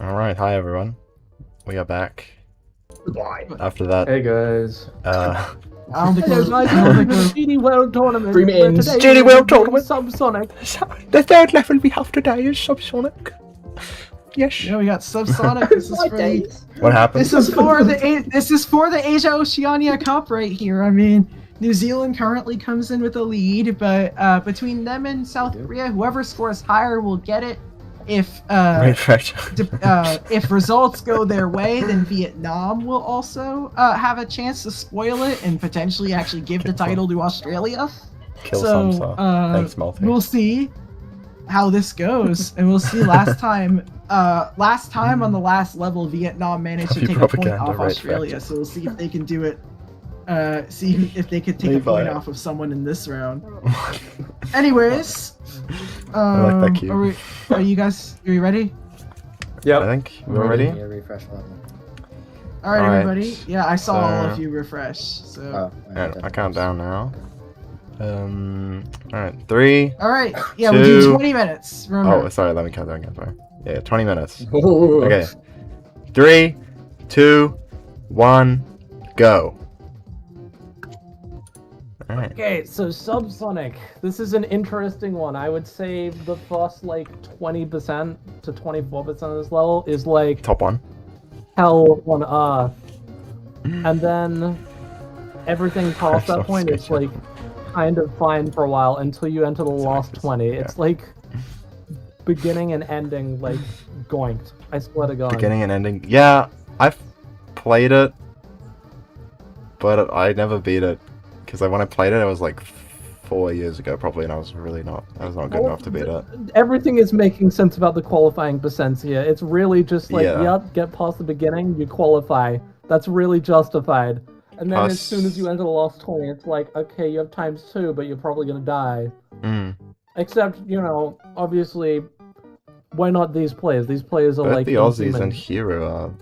A: Alright, hi everyone. We are back.
B: Goodbye.
A: After that,
D: Hey guys.
B: I don't think
C: Hello
B: we're.
C: guys,
B: I don't
C: welcome
B: think
C: to the
B: we're.
C: GD World Tournament.
D: Stream
C: where
D: in.
C: today
A: GD
C: we're
A: World
C: playing
A: Tournament.
C: Subsonic.
A: the third level we have today is Subsonic. Yes.
B: Yeah, we got Subsonic. This is for the.
A: What happened?
B: This is for the Asia Oceania Cup right here. I mean, New Zealand currently comes in with a lead, but between them and South Korea, whoever scores higher will get it. If if results go their way, then Vietnam will also have a chance to spoil it and potentially actually give the title to Australia.
A: Kill some, thanks, Malty.
B: We'll see how this goes, and we'll see. Last time on the last level, Vietnam managed to take a point off Australia, so we'll see if they can do it. See if they could take a point off of someone in this round. Anyways,
A: I like that cue.
B: are you ready?
D: Yeah.
A: I think we're ready.
D: Yeah, refresh level.
B: All right, everybody. Yeah, I saw all
A: So-
B: of you refresh. So.
A: Alright, I count down now. Alright, 3.
B: All right. Yeah, we'll do
A: 2.
B: 20 minutes. Remember.
A: Oh, sorry, let me count down again, sorry. Yeah, 20 minutes. Okay. 3, 2, 1, go. Alright.
C: Okay, so Subsonic. This is an interesting one. I would say the first like 20% to 24% of this level is like
A: Top 1.
C: hell on earth, and then everything past that point is like kind of fine for a while until you enter the last 20. It's like beginning and ending like goinked. I swear to God.
A: Beginning and ending. Yeah, I've played it, but I never beat it. Because when I played it, it was like 4 years ago probably, and I was not good enough to beat it.
C: Everything is making sense about the qualifying percents here. It's really just like,
A: Yeah.
C: yep, get past the beginning, you qualify. That's really justified. And then as soon as you enter the last 20, it's like, okay, you have ×2, but you're probably gonna die. Except, you know, obviously, why not these players? These players are
A: Both
C: like
A: the Aussies
C: inhuman.
A: and Hero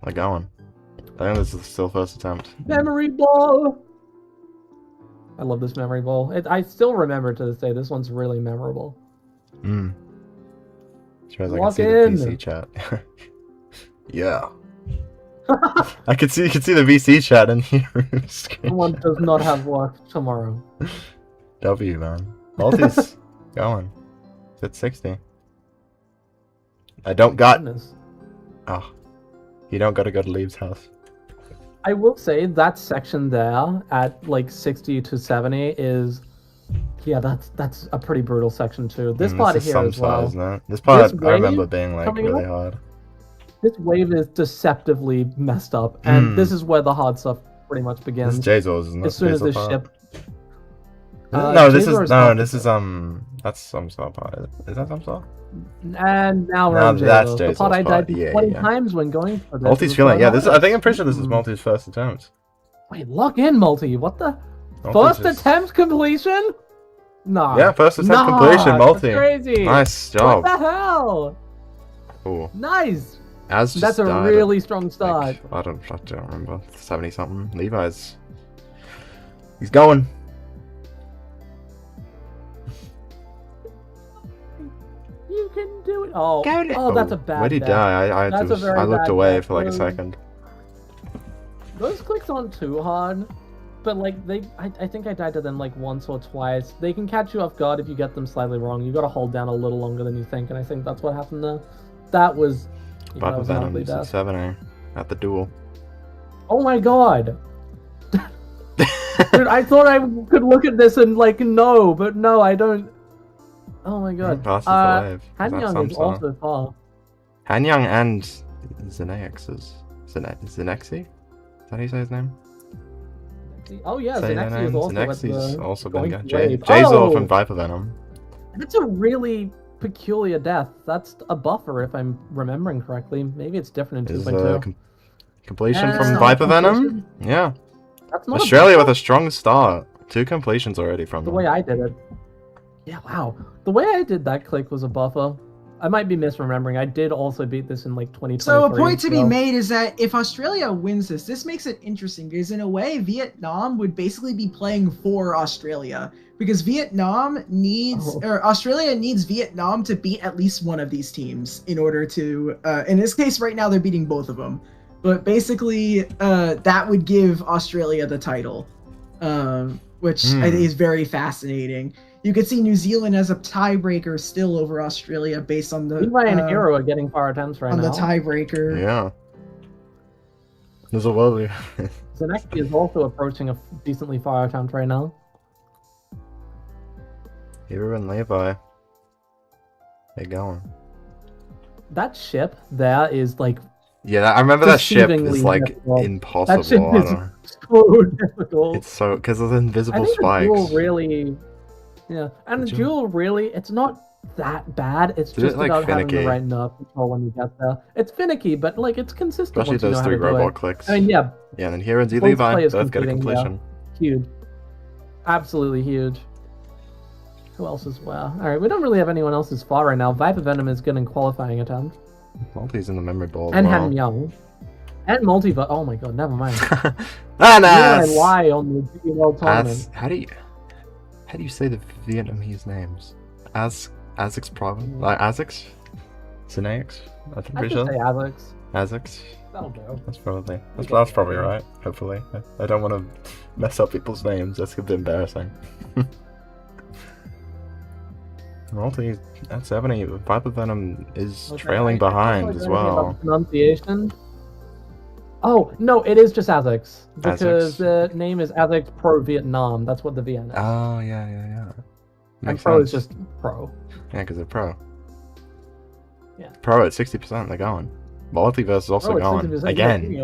A: are going. I think this is still first attempt.
C: Memory ball! I love this memory ball. I still remember to this day. This one's really memorable.
A: Shows I can
C: Lock
A: see
C: in.
A: the VC chat. Yeah. You can see the VC chat in here.
C: Someone does not have work tomorrow.
A: W, man. Malty's going. It's at 60. I don't got.
C: Goodness.
A: Oh. You don't gotta go to Leaves' house.
C: I will say that section there at like 60 to 70 is, yeah, that's a pretty brutal section too. This part
A: is
C: here as well.
A: Isn't it? This part
C: This
A: I remember
C: wave
A: being like
C: coming
A: really
C: up?
A: hard.
C: This wave is deceptively messed up, and this is where the hard stuff pretty much
A: This
C: begins.
A: is Jayzor's, isn't it?
C: As soon as this
A: Jayzor part?
C: ship.
A: No, this
C: Jayzor
A: is
C: not-
A: that's Samsar part. Is that Samsar?
C: And now we're
A: No,
C: on
A: that's
C: Jayzor. The part
A: Jayzor's
C: I
A: part.
C: died
A: Yeah,
C: 20
A: yeah.
C: times when going for this.
A: Multi's
C: is
A: feeling.
C: going
A: Yeah,
C: on.
A: this. I think I'm pretty sure this is Multi's first attempt.
C: Wait, lock in, Multi. What the?
A: Multi's
C: First
A: just-
C: attempt completion? Nah.
A: Yeah, first attempt
C: Nah,
A: completion, Multi.
C: That's crazy.
A: Nice
C: What
A: job.
C: the hell?
A: Cool.
C: Nice.
A: As just
C: That's a
A: died
C: really
A: at,
C: strong start.
A: like, I don't remember. 70 something. Levi's. He's going.
C: You can do it. Oh, that's a bad.
A: Where'd he
C: bet.
A: die?
C: That's a very
A: I looked
C: bad
A: away
C: bet.
A: for like a second.
C: Those clicks aren't too hard, but like I think I died to them like once or twice. They can catch you off guard if you get them slightly wrong. You got to hold down a little longer than you think, and I think that's what happened there. That was. Yeah, that
A: Viper
C: was an ugly
A: Venom's at
C: death.
A: 70 at the duel.
C: Oh my god. Dude, I thought I could look at this and like no, but no, I don't. Oh my god.
A: Passes the wave.
C: Hanyang is also far.
A: Hanyang and Zenex's. Zenexi? Is that how you say his name?
C: Oh yeah,
A: Say their
C: Zenexi is
A: name.
C: also
A: Zenexi's
C: at the
A: also been
C: going
A: got.
C: wave.
A: Jayzor
C: Oh!
A: from Viper Venom.
C: That's a really peculiar death. That's a buffer, if I'm remembering correctly. Maybe it's different in
A: Is
C: 2.2.
A: completion
C: That's
A: from
C: not
A: Viper
C: a
A: Venom?
C: completion.
A: Yeah.
C: That's not
A: Australia
C: a
A: with
C: buffer.
A: a strong start. 2 completions already from
C: The
A: them.
C: way I did it. Yeah, wow. The way I did that click was a buffer. I might be misremembering. I did also beat this in like 2023.
B: So a point to be made is that if Australia wins this makes it interesting because in a way Vietnam would basically be playing for Australia because Australia needs Vietnam to beat at least one of these teams in order to. In this case, right now they're beating both of them, but basically that would give Australia the title, which I think is very fascinating. You could see New Zealand as a tiebreaker still over Australia based on the...
C: Levi and Hero are getting far attempts right now.
B: On the tiebreaker.
A: Yeah. There's a world.
C: Zeneki is also approaching a decently far attempt right now.
A: Hero and Levi. They're going.
C: That ship there is like...
A: Yeah, I remember that ship is like
C: difficult.
A: impossible.
C: That ship is so difficult.
A: It's so... Because of the invisible spikes.
C: The duel really... Yeah, and the duel really, it's not that bad. It's just about having the right nerve control when you get there. It's finicky, but like it's consistent.
A: Especially those 3 robot clicks.
C: I mean, yeah.
A: Yeah, and then Hero and Levi both get a completion.
C: Yeah. Huge. Absolutely huge. Who else is where? Alright, we don't really have anyone else as far right now. Viper Venom is getting qualifying attempt.
A: Multi's in the memory ball.
C: And Han Young. And Multiverse. Oh my god, never mind.
A: I
C: lie on the GDWT tournament.
A: How do you say the Vietnamese names? Azix province? Like Azix? Sinaix? I'm pretty sure.
C: Say Azix.
A: Azix?
C: That'll do.
A: That's probably right, hopefully. I don't want to mess up people's names, that's a bit embarrassing. Multi at 70, Viper Venom is trailing behind as well.
C: Pronunciation? Oh, no, it is just Azix. Because the name is Azix Pro Vietnam. That's what the VN is.
A: Oh, yeah.
C: And Pro is just Pro.
A: Yeah, because they're Pro.
C: Yeah.
A: Pro at 60%, they're going. Multiverse is also going. Again.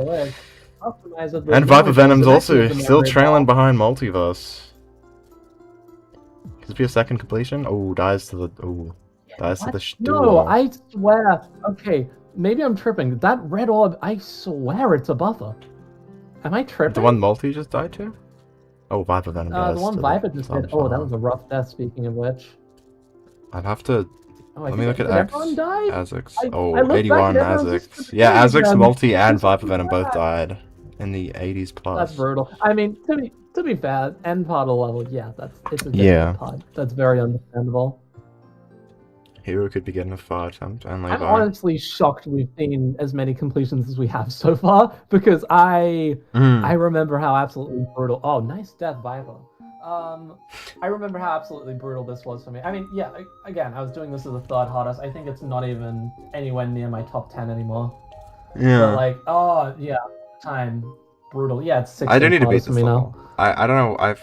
A: And Viper Venom's also still trailing behind Multiverse. Could this be a second completion? Oh, dies to the... Oh, dies to the duel.
C: No, I swear. Okay. Maybe I'm tripping. That red orb, I swear it's a buffer. Am I tripping?
A: The one Multi just died to? Oh, Viper Venom dies.
C: The one Viper just did. Oh, that was a rough death, speaking of which.
A: I'd have to... Let me look at
C: X.
A: Azix. Oh, 81 Azix. Yeah, Azix, Multi, and Viper Venom both died in the 80s plus.
C: That's brutal. I mean, to be fair, end part of the level, yeah, it's a different part. That's very understandable.
A: Hero could be getting a 5 attempt, and Levi.
C: I'm honestly shocked we've seen as many completions as we have so far, because I remember how absolutely brutal... Oh, nice death, Viper. I remember how absolutely brutal this was for me. I mean, yeah, again, I was doing this as the 3rd hardest. I think it's not even anywhere near my top 10 anymore.
A: Yeah.
C: But like, oh, yeah, time, brutal. Yeah, it's 16
A: I don't need to beat this
C: now.
A: level. I don't know, I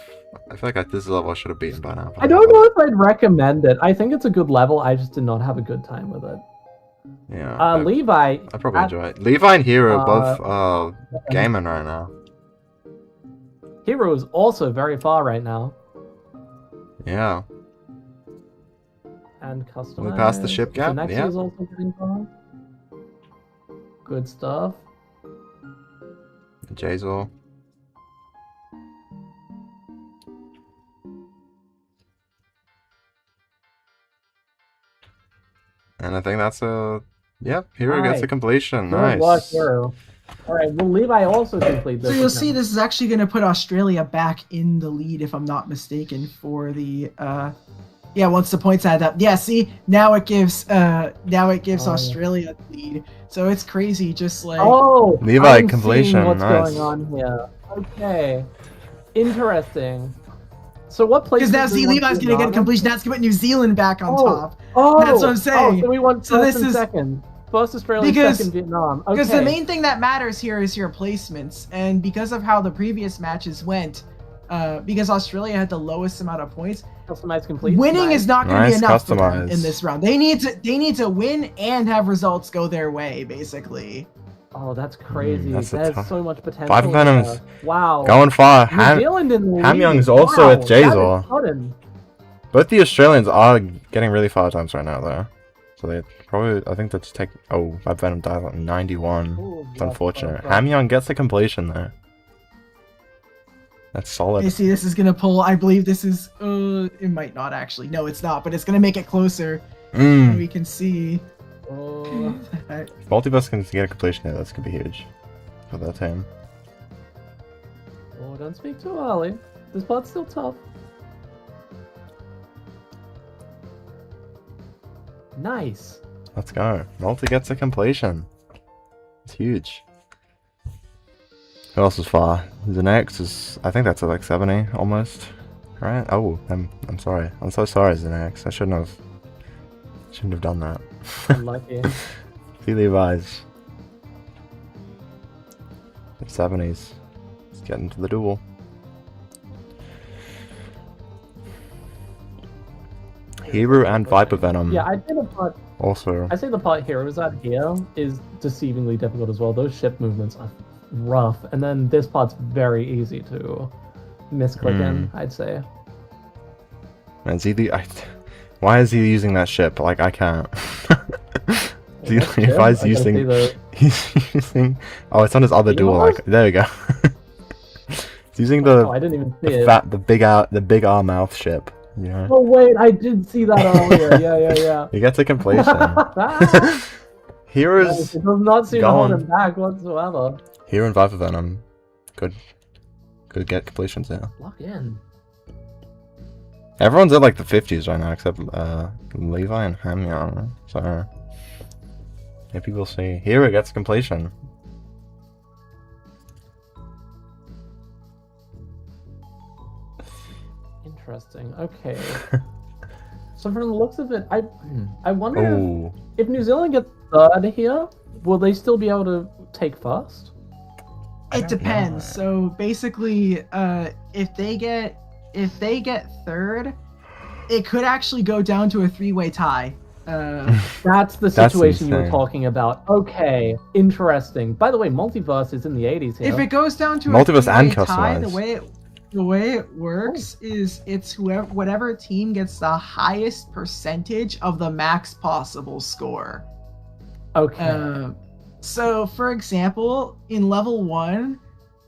A: feel like this level I should have beaten by now.
C: I don't know if I'd recommend it. I think it's a good level. I just did not have a good time with it.
A: Yeah.
C: Levi.
A: I probably enjoy it. Levi and Hero are both gaming right now.
C: Hero is also very far right now.
A: Yeah.
C: And customized.
A: We passed the ship gap.
C: Zeneki
A: Yeah.
C: is also getting far. Good stuff.
A: Jazel. And I think that's a... Yep, Hero gets a completion. Nice.
C: Alright, well, Levi also complete this.
B: So you'll see this is actually going to put Australia back in the lead, if I'm not mistaken, for the... Yeah, once the points add up. Yeah, see? Now it gives Australia the lead. So it's crazy, just like...
C: Oh!
A: Levi completion,
C: what's
A: nice.
C: going on here. Okay. Interesting. So what place?
B: Because now, see, Levi's going to get a completion. That's going to put New Zealand back on top.
C: Oh!
B: That's what I'm saying.
C: So we want first and second. First Australia, second Vietnam. Okay.
B: Because the main thing that matters here is your placements. And because of how the previous matches went, because Australia had the lowest amount of points,
C: customized complete.
B: Winning is not going to be enough for them
A: customized.
B: in this round. They need to win and have results go their way, basically.
C: Oh, that's crazy.
A: That's
C: There's so much potential.
A: Viper Venom's
C: going
A: far.
C: Hamyoung's
A: also with Jazel. Both the Australians are getting really far attempts right now, though. So they probably, I think that's take. Oh, Viper Venom died at 91.
C: Ooh,
A: it's unfortunate. Hamyoung gets the completion there. That's solid.
B: You see, this is gonna pull. I believe this is. It might not actually. No, it's not. But it's gonna make it closer. And we can see.
A: If Multiverse can get a completion here, that's gonna be huge for that team.
C: Oh, don't speak too early. This part's still tough. Nice.
A: Let's go. Multi gets a completion. It's huge. Who else is far? The next is, I think that's at like 70 almost. Right? Oh, I'm sorry. I'm so sorry, Zenex. I shouldn't have done that.
C: Unlucky.
A: See Levi's. 70s. Let's get into the duel. Hero and Viper Venom.
C: Yeah, I did a part.
A: Also.
C: I say the part Heroes out here is deceivingly difficult as well. Those ship movements are rough, and then this part's very easy to misclick in, I'd say.
A: And why is he using that ship? Like, I can't. He's using. Oh, it's on his other duel. Like, there we go. He's using the.
C: Oh, I didn't even see it.
A: The big R mouth ship. Yeah.
C: Oh wait, I did see that earlier. Yeah.
A: He gets a completion. Heroes.
C: It does not seem to hold him back whatsoever.
A: Hero and Viper Venom. Could get completions now.
C: Lock in.
A: Everyone's at like the 50s right now, except Levi and Hamyoung. So maybe we'll see. Hero gets completion.
C: Interesting. Okay. So from the looks of it, I wonder if New Zealand gets third here, will they still be able to take first?
B: It depends. So basically, if they get third, it could actually go down to a 3-way tie.
C: That's the situation you were talking about. Okay, interesting. By the way, Multiverse is in the 80s here.
B: If it goes down to
A: Multiverse
B: a 3-way
A: and
B: tie,
A: customized.
B: the way it works is it's whatever team gets the highest percentage of the max possible score.
C: Okay.
B: So, for example, in level 1,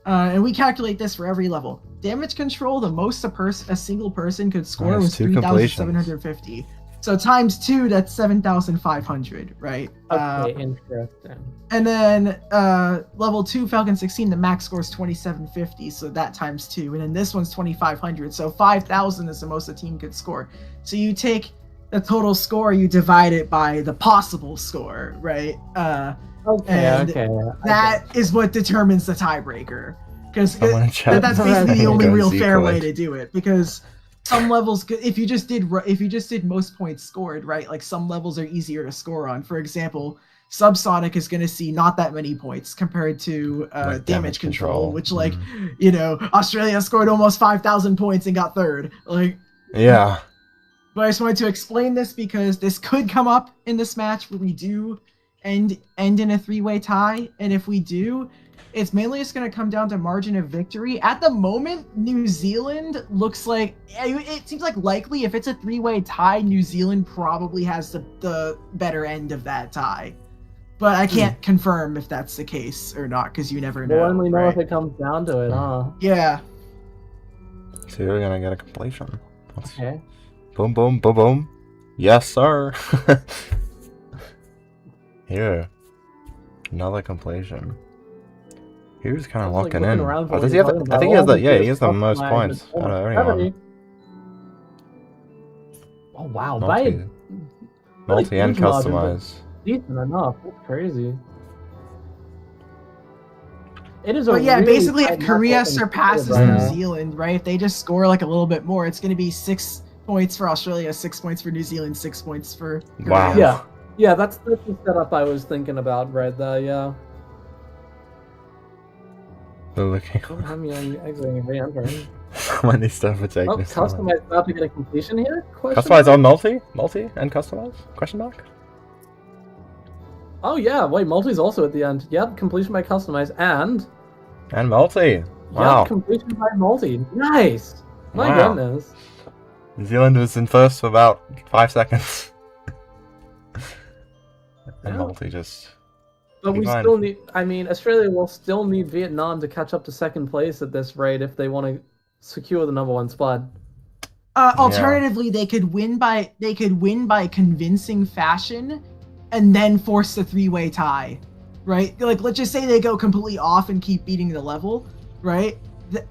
B: and we calculate this for every level, damage control, the most a single person could score was 3,750. So times 2, that's 7,500, right?
C: Okay, interesting.
B: And then level 2, Falcon 16, the max score is 2,750, so that times 2. And then this one's 2,500, so 5,000 is the most a team could score. So you take the total score, you divide it by the possible score, right?
C: Okay.
B: That is what determines the tiebreaker. Because that's basically the only real fair way to do it. Because some levels, if you just did most points scored, right? Like some levels are easier to score on. For example, Subsonic is going to see not that many points compared to damage control, which Australia scored almost 5,000 points and got third.
A: Yeah.
B: But I just wanted to explain this because this could come up in this match where we do end in a 3-way tie, and if we do, it's mainly just going to come down to margin of victory. At the moment, New Zealand looks like it seems like likely if it's a 3-way tie, New Zealand probably has the better end of that tie. But I can't confirm if that's the case or not because you never know.
C: We'll only know if it comes down to it, huh?
B: Yeah.
A: So you're gonna get a completion.
C: Okay.
A: Boom, boom, boom, boom. Yes, sir. Here. Another completion. He was kind of locking in. Does he have I think he has he has the most points out of anyone.
C: Oh wow,
A: multi and customize.
C: Decent enough. That's crazy. It is
B: basically if Korea surpasses New Zealand, right? If they just score like a little bit more, it's gonna be 6 points for Australia, 6 points for New Zealand, 6 points for Korea.
A: Wow.
C: Yeah, that's the setup I was thinking about right there, yeah. I'm exiting and re-entering.
A: When they start for taking
C: customize about to get a completion here?
A: Customize on multi and customize? Question mark?
C: Oh yeah, wait, multi's also at the end. Yep, completion by customize and
A: multi. Wow.
C: Yep, completion by multi. Nice. My goodness.
A: New Zealand was in first for about 5 seconds. And multi just.
C: But we still need. I mean, Australia will still need Vietnam to catch up to second place at this rate if they want to secure the #1 spot.
B: Alternatively, they could win by convincing fashion, and then force the 3-way tie, right? Like, let's just say they go completely off and keep beating the level, right?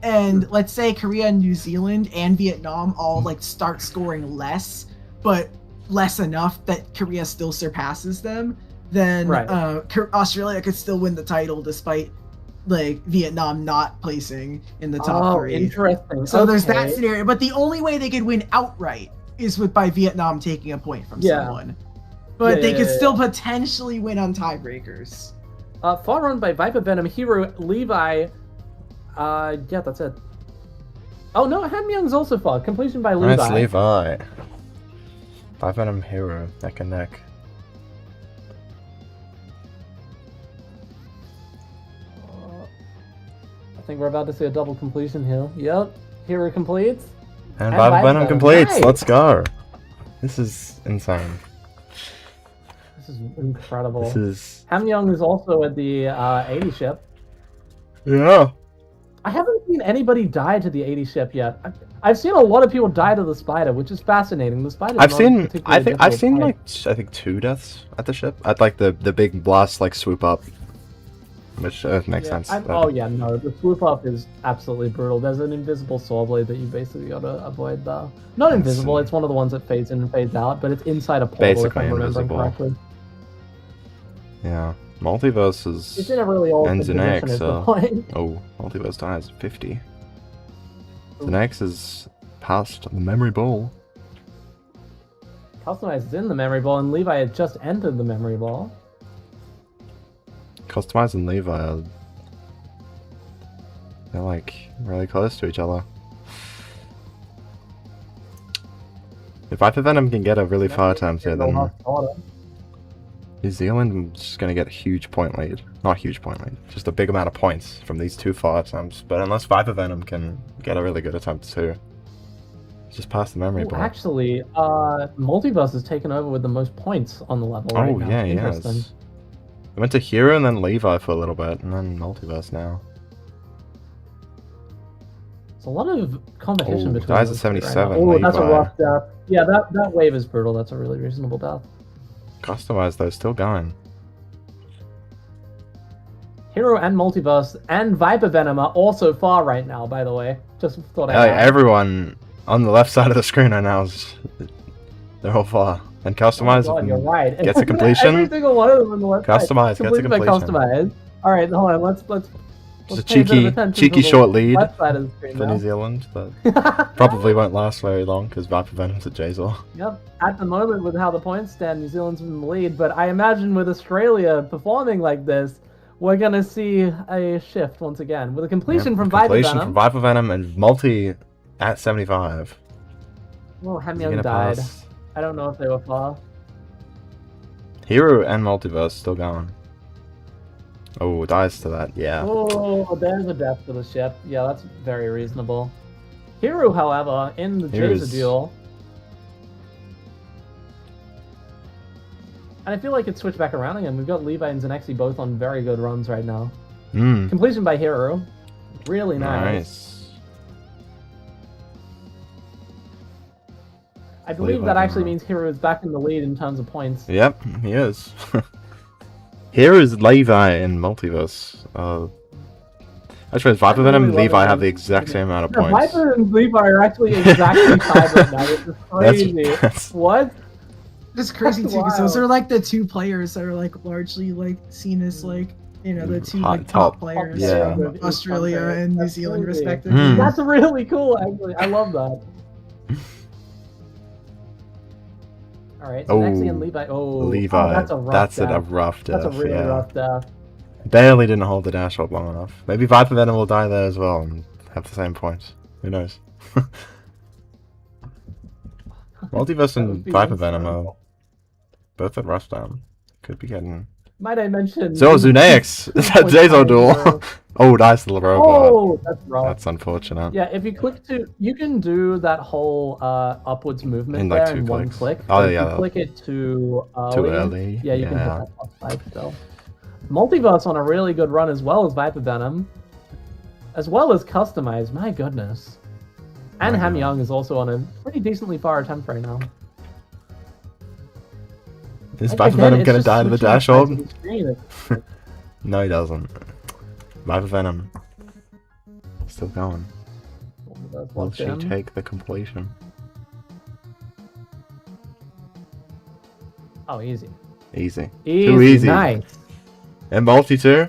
B: And let's say Korea and New Zealand and Vietnam all like start scoring less, but less enough that Korea still surpasses them. Then Australia could still win the title despite like Vietnam not placing in the top 3.
C: Interesting.
B: So there's that scenario, but the only way they could win outright is by Vietnam taking a point from someone. But they could still potentially win on tiebreakers.
C: Far run by Viper Venom, Hero, Levi. Yeah, that's it. Oh no, Hamyung's also far. Completion by Levi.
A: Nice Levi. Viper Venom, Hero, neck and neck.
C: I think we're about to see a double completion here. Yep, Hero completes.
A: And Viper Venom completes. Nice. Let's go. This is insane.
C: This is incredible.
A: This is...
C: Hamyoung is also at the 80 ship.
A: Yeah.
C: I haven't seen anybody die to the 80 ship yet. I've seen a lot of people die to the Spider, which is fascinating. The Spider.
A: I've seen like 2 deaths at the ship. At like the big blast like swoop up. Which makes sense.
C: Oh yeah, no, the swoop up is absolutely brutal. There's an invisible saw blade that you basically gotta avoid though. Not invisible, it's one of the ones that fades in and fades out, but it's inside a portal if I'm remembering correctly.
A: Yeah. Multiverse is
C: it's in a really old
A: ends in X,
C: so...
A: Oh, Multiverse dies at 50. The next is past the memory ball.
C: Customized is in the memory ball, and Levi had just entered the memory ball.
A: Customized and Levi are... they're like really close to each other. If Viper Venom can get a really far attempt here, then New Zealand is just going to get a huge point lead. Not huge point lead, just a big amount of points from these 2 far attempts. But unless Viper Venom can get a really good attempt too, just past the memory ball.
C: Actually, Multiverse has taken over with the most points on the level right now.
A: Yeah, Interesting. I went to Hero and then Levi for a little bit, and then Multiverse now.
C: It's a lot of competition between
A: guys at 77.
C: Right oh, that's a rough death. Yeah, that wave is brutal. That's a really reasonable death.
A: Customized though, still going.
C: Hero and Multiverse and Viper Venom are also far right now, by the way. Just thought
A: everyone on the left side of the screen right now is... they're all far. And Customized
C: you're right.
A: Gets a completion.
C: Every single one of them on the left
A: Customized
C: side.
A: gets a completion.
C: Customized. Alright, hold on, let's
A: just a cheeky short lead for
C: now.
A: New Zealand, but probably won't last very long because Viper Venom's at Jazor.
C: Yep, at the moment with how the points stand, New Zealand's in the lead, but I imagine with Australia performing like this, we're gonna see a shift once again with a completion from Viper
A: Venom and Multi at 75.
C: Well, Hamyoung died. I don't know if they were far.
A: Hero and Multiverse still going. Oh, dies to that, yeah.
C: Oh, there's a death to the ship. Yeah, that's very reasonable. Hero, however, in the Jazer duel. And I feel like it switched back around again. We've got Levi and Zanexi both on very good runs right now. Completion by Hero. Really nice. I believe that actually means Hero is back in the lead in terms of points.
A: Yep, he is. Hero is Levi in Multiverse. Actually, Viper Venom and Levi have the exact same amount of points.
C: Viper and Levi are actually exactly tied right now, which is crazy. What?
B: It's crazy too, because those are like the 2 players that are like largely like seen as like, you know, the 2 like top players from Australia and New Zealand respectively.
C: That's really cool, actually. I love that. Alright, so Nexi and Levi.
A: Levi.
C: That's a rough death. That's a really rough death.
A: Barely didn't hold the dash up long enough. Maybe Viper Venom will die there as well and have the same points. Who knows? Multiverse and Viper Venom are both at rough down. Could be getting...
C: Might I mention...
A: So, Zunaix! Is that Jazor duel? Oh, dies to the robot.
C: Oh, that's rough.
A: That's unfortunate.
C: Yeah, if you click to... You can do that whole upwards movement in
A: like
C: there in 1 click.
A: Oh, yeah.
C: If you click it too
A: early.
C: Yeah, you can hit that +5 still. Multiverse on a really good run as well as Viper Venom. As well as Customized. My goodness. And Hamyoung is also on a pretty decently far attempt right now.
A: Is Viper Venom gonna die to the dash hold? No, he doesn't. Viper Venom. Still going. Will she take the completion?
C: Oh, easy.
A: Easy. Too easy.
C: Nice.
A: And multi too?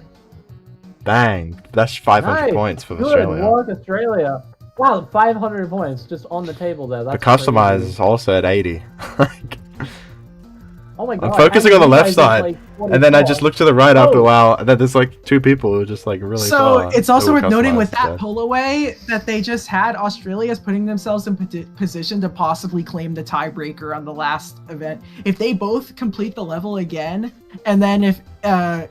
A: Bang. That's 500 points for Australia.
C: Good work, Australia. Wow, 500 points just on the table there. That's
A: the customize is also at 80.
C: Oh my god.
A: I'm focusing on the left side, like and then I just look to the right after a while, and then there's like two people who are just like really
B: So it's also worth noting with that pull away that they just had, Australia's putting themselves in position to possibly claim the tiebreaker on the last event. If they both complete the level again, and then if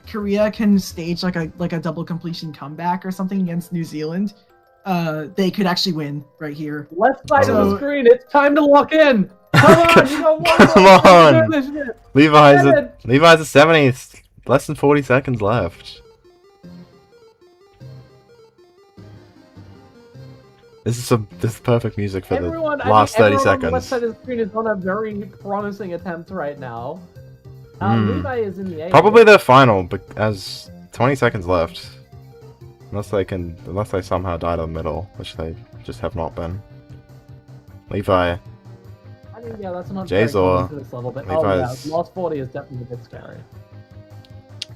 B: Korea can stage like a double completion comeback or something against New Zealand, they could actually win right here.
C: Left side of the screen, it's time to lock in! Come on, you got one
A: Come on! Levi's at 70, less than 40 seconds left. This is perfect music for the last 30 seconds.
C: On the left side of the screen is on a very promising attempt right now. Levi is in the A.
A: Probably their final, but as 20 seconds left. Unless they somehow die to the middle, which they just have not been. Levi.
C: Yeah, that's not
A: Jazor.
C: this level, but lost 40 is definitely a bit scary.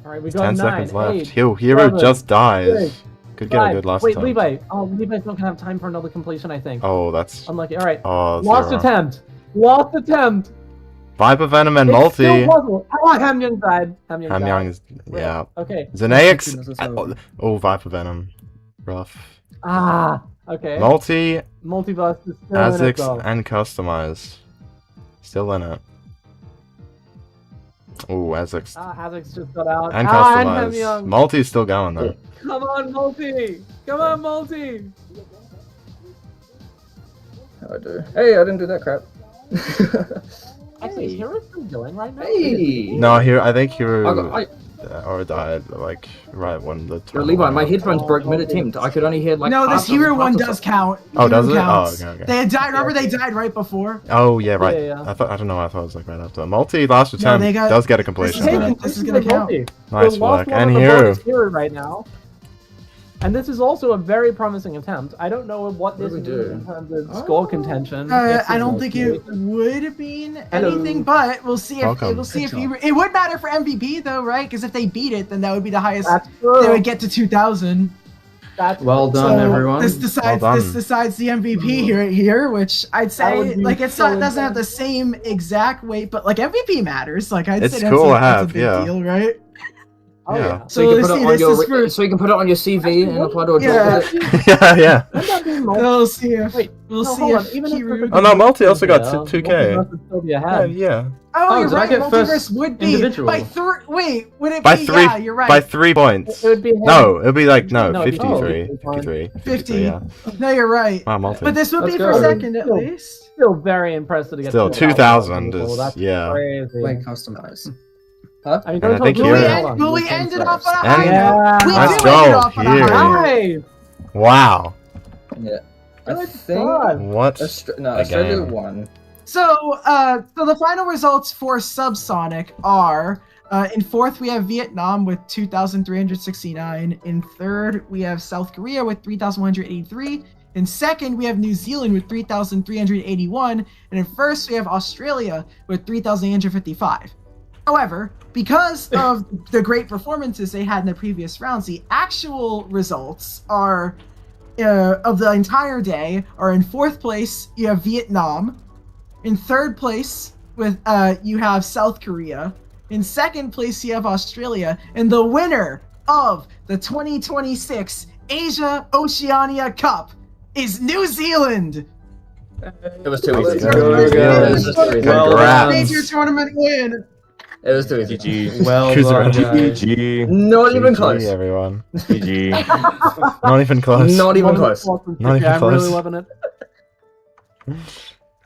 C: Alright, we got
A: 10
C: 9,
A: seconds left.
C: 8,
A: Hero
C: 7,
A: just dies.
C: 6,
A: Could get
C: 5.
A: a good last
C: Wait,
A: time.
C: Levi. Oh, Levi's not gonna have time for another completion, I think.
A: Oh, that's
C: unlucky. Alright.
A: Oh,
C: lost attempt. Lost attempt.
A: Viper Venom and multi.
C: Still puzzle. Oh, Hamyoung died.
A: Hamyoung is yeah.
C: Okay.
A: Zanaix. Oh, Viper Venom. Rough.
C: Ah. Okay.
A: Multiverse
C: is still in it,
A: ASICS and Customize. Still in it. Oh, ASICS.
C: ASICS just got out.
A: And Customize.
C: And
A: Multi's still going though.
C: Come on, Multi! Come on, Multi!
D: I do. Hey, I didn't do that crap.
C: Actually, is Hero still going right now?
D: Hey!
A: No, I think Hero or died like right when the
D: turn. Levi, my headphones broke mid-attempt. I could only hear like.
B: No, this Hero one does count.
A: Oh, does it?
B: Counts.
A: Oh, okay.
B: They had died. Remember, they died right before.
A: Oh yeah, right.
C: Yeah.
A: I thought it was like right after. Multi last attempt does get a completion.
B: This is gonna count.
A: Nice work, and Hero
C: right now. And this is also a very promising attempt. I don't know what this means in terms of score contention.
B: I don't think it would mean anything, but we'll see if it would matter for MVP though, right? Because if they beat it, then that would be the highest. They would get to 2,000.
D: Well done, everyone.
B: This decides the MVP here, which I'd say like it doesn't have the same exact weight, but like MVP matters. Like I'd say that's a big deal, right?
C: Oh, yeah.
D: So you can put it on your CV and apply to a
A: job. Yeah.
B: We'll see if
A: Oh no, Multi also got 2K. Yeah.
B: Oh, you're right. Multiverse would be by wait, would it be? Yeah, you're right.
A: By 3 points.
C: It would be.
A: No, it would be like 53.
B: 50.
A: Yeah.
B: No, you're right.
A: Wow, Multi.
B: But this would be for second at least.
C: Still very impressed to get.
A: Still 2,000 is yeah.
D: Way customized.
C: Huh? I mean,
B: will we end it off on a high note?
A: Let's go here. Wow.
D: Yeah. I think
A: what?
D: Australia won.
B: So the final results for Subsonic are in fourth we have Vietnam with 2,369. In third we have South Korea with 3,183. In second we have New Zealand with 3,381, and in first we have Australia with 3,855. However, because of the great performances they had in the previous rounds, the actual results are of the entire day are in fourth place you have Vietnam, in third place with you have South Korea, in second place you have Australia, and the winner of the 2026 Asia Oceania Cup is New Zealand.
D: It was too easy.
B: Major tournament win.
D: It was too easy.
E: GG. Well done, GG.
D: Not even close.
A: Everyone.
E: GG.
A: Not even close.
D: Not even close.
A: Not even close.
C: I'm really loving it.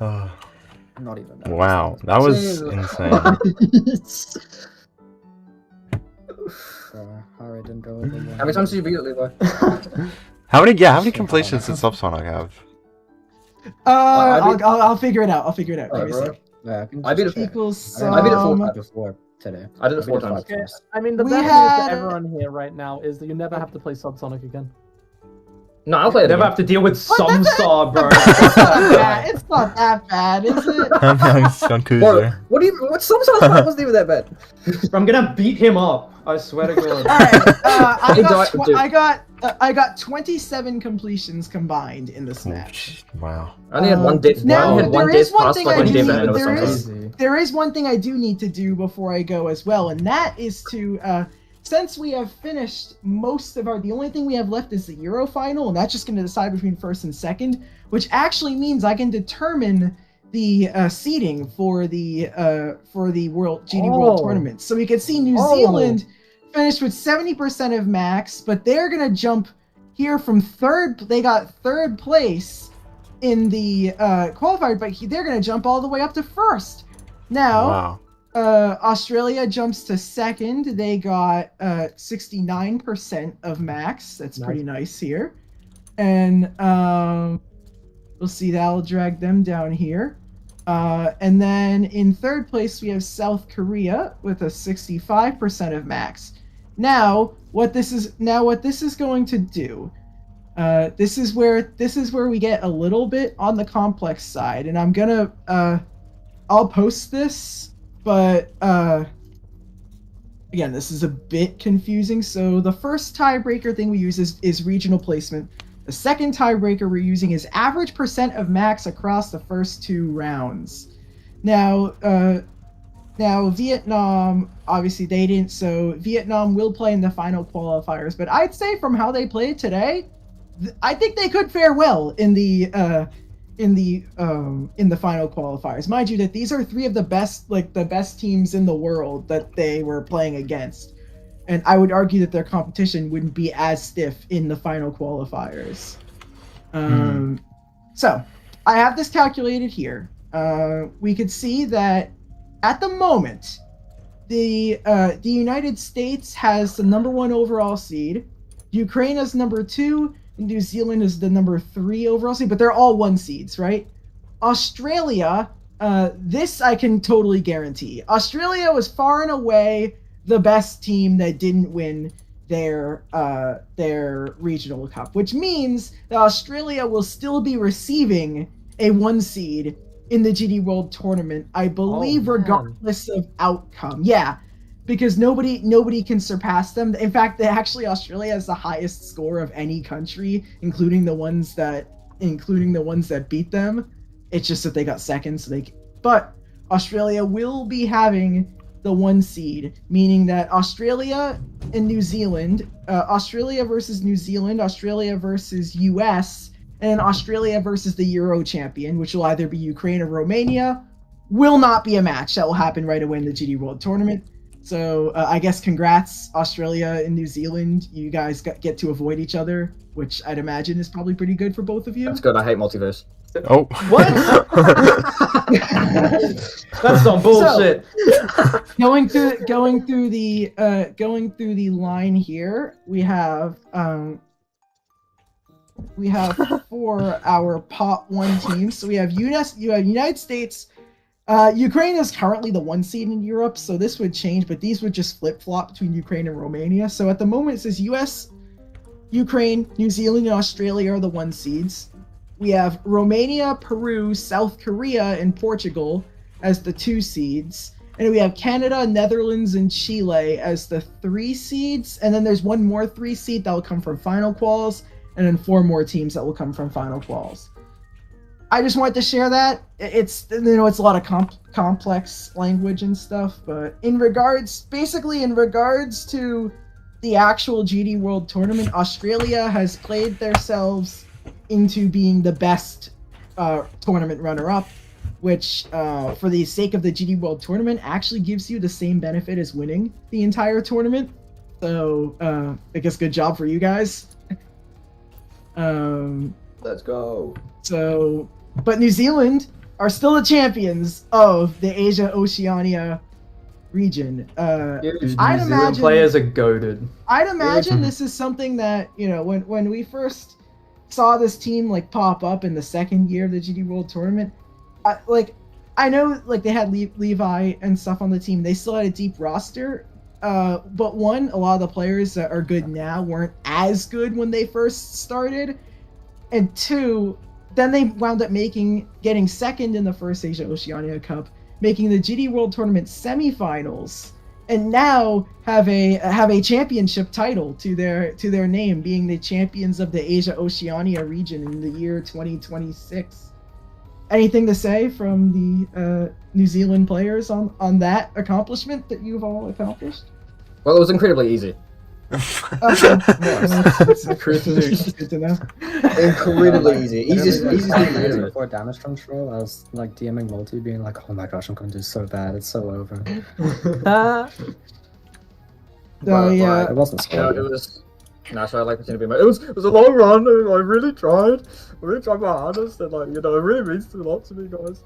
D: Not even.
A: Wow, that was insane.
D: Harry didn't go over. How many times did you beat it, Levi?
A: How many completions did Subsonic have?
B: I'll figure it out. Give me a sec.
F: Yeah, I beat it
B: Equals
F: I beat it 4 times before today.
D: I did it 4 times.
C: Okay, I mean, the
B: We
C: best news
B: had-
C: to everyone here right now is that you never have to play Subsonic again.
D: No, I'll play it.
C: Never
D: Again.
C: have to deal with
B: What?
C: Sumsaw, bro.
B: It's not that bad, is it?
A: I'm young John
D: Bro,
A: Kuzer.
D: what do you? What Samsung wasn't even that bad.
C: I'm gonna beat him up. I swear to God.
B: Alright, I got 27 completions combined in this match.
A: Wow.
D: I only had one day.
B: Now,
D: I had one
B: there
D: day's
B: is one
D: past
B: thing
D: like
B: I
D: one
B: do
D: day
B: need-
D: event with
B: there is-
D: Samsung.
B: There is one thing I do need to do before I go as well, and that is to, since we have finished most of the only thing we have left is the Euro final, and that's just going to decide between first and second, which actually means I can determine the seeding for the World Tournament. So we can see New Zealand finished with 70% of max, but they're going to jump here from third. They got third place in the qualifier, but they're going to jump all the way up to first. Now,
A: Wow.
B: Australia jumps to second. They got 69% of max. That's pretty nice here. And we'll see, that'll drag them down here. And then in third place, we have South Korea with a 65% of max. Now, what this is going to do, this is where we get a little bit on the complex side, and I'm gonna I'll post this, but again, this is a bit confusing. So the first tiebreaker thing we use is regional placement. The second tiebreaker we're using is average percent of max across the first 2 rounds. Now Vietnam, obviously they didn't, so Vietnam will play in the final qualifiers. But I'd say from how they played today, I think they could fare well in the final qualifiers. Mind you, that these are 3 of the best teams in the world that they were playing against. And I would argue that their competition wouldn't be as stiff in the final qualifiers. So, I have this calculated here. We could see that at the moment, the United States has the #1 overall seed. Ukraine is #2. And New Zealand is the #3 overall seed, but they're all 1 seeds, right? Australia, this I can totally guarantee. Australia was far and away the best team that didn't win their regional cup, which means that Australia will still be receiving a 1 seed in the GD World Tournament, I believe, regardless of outcome. Yeah, because nobody can surpass them. In fact, Australia has the highest score of any country, including the ones that beat them. It's just that they got second, but Australia will be having the 1 seed, meaning that Australia and New Zealand, Australia versus New Zealand, Australia versus US, and Australia versus the Euro champion, which will either be Ukraine or Romania, will not be a match that will happen right away in the GD World Tournament. So I guess congrats, Australia and New Zealand. You guys get to avoid each other, which I'd imagine is probably pretty good for both of you.
D: That's good. I hate multiverse.
A: Oh.
C: What? That's some bullshit.
B: So, going through the line here, we have for our pot 1 team. So we have United States. Ukraine is currently the 1 seed in Europe, so this would change, but these would just flip-flop between Ukraine and Romania. So at the moment it says US, Ukraine, New Zealand, and Australia are the 1 seeds. We have Romania, Peru, South Korea, and Portugal as the 2 seeds. And we have Canada, Netherlands, and Chile as the 3 seeds. And then there's 1 more 3 seed that will come from final quals, and then 4 more teams that will come from final quals. I just wanted to share that. It's a lot of complex language and stuff, but in regards to the actual GD World Tournament, Australia has played themselves into being the best tournament runner-up, which for the sake of the GD World Tournament actually gives you the same benefit as winning the entire tournament. So I guess good job for you guys.
D: Let's go.
B: So, but New Zealand are still the champions of the Asia-Oceania region.
C: New Zealand players are goated.
B: I'd imagine this is something that, when we first saw this team like pop up in the second year of the GD World Tournament, I know like they had Levi and stuff on the team. They still had a deep roster, but one, a lot of the players that are good now weren't as good when they first started, and two, then they wound up getting second in the first Asia Oceania Cup, making the GD World Tournament semifinals, and now have a championship title to their name, being the champions of the Asia Oceania region in the year 2026. Anything to say from the New Zealand players on that accomplishment that you've all accomplished?
F: Well, it was incredibly easy.
B: That's good to know.
F: Incredibly easy. Easiest thing
G: before damage control, I was like DMing multi, being like, "Oh my gosh, I'm gonna do so bad. It's so over."
B: Yeah,
G: it wasn't scary.
F: It was. No, so I like pretending to be. It was a long run. I really tried. I really tried my hardest, and like it really means a lot to me, guys.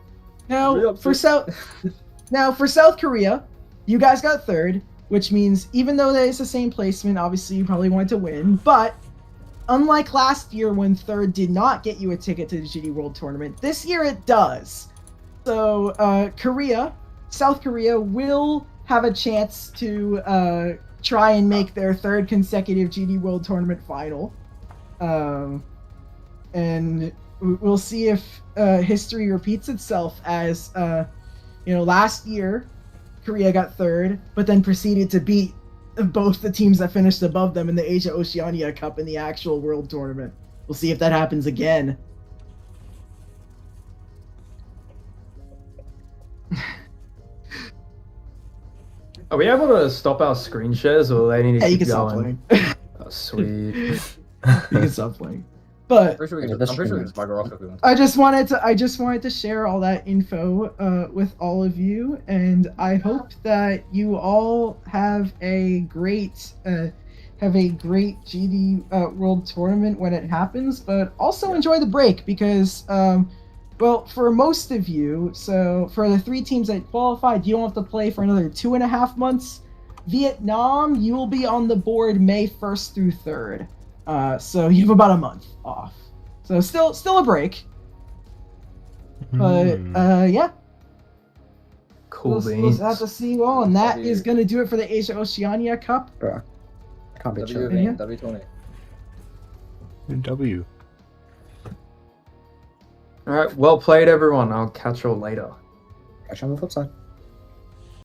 B: Now for South Korea, you guys got third, which means even though that is the same placement, obviously you probably wanted to win. But unlike last year when third did not get you a ticket to the GD World Tournament, this year it does. So South Korea will have a chance to try and make their third consecutive GD World Tournament final. And we'll see if history repeats itself as, last year Korea got third, but then proceeded to beat both the teams that finished above them in the Asia Oceania Cup in the actual World Tournament. We'll see if that happens again.
C: Are we able to stop our screen shares, or they need to keep
B: you can
C: going?
B: stop playing.
C: Oh, sweet.
B: You can stop playing. But
F: I'm pretty sure we can just bugger off if we want.
B: I just wanted to share all that info with all of you, and I hope that you all have a great GD World Tournament when it happens, but also enjoy the break because for most of you, so for the 3 teams that qualified, you don't have to play for another 2.5 months. Vietnam, you will be on the board May 1st through 3rd. So you have about a month off. So still a break. But yeah.
C: Cool
B: We'll have to see you all, and that is gonna do it for the Asia Oceania Cup.
G: Bruh. I can't be chill.
F: W20.
E: W.
C: Alright, well played everyone. I'll catch you all later.
G: Catch you on the flip side.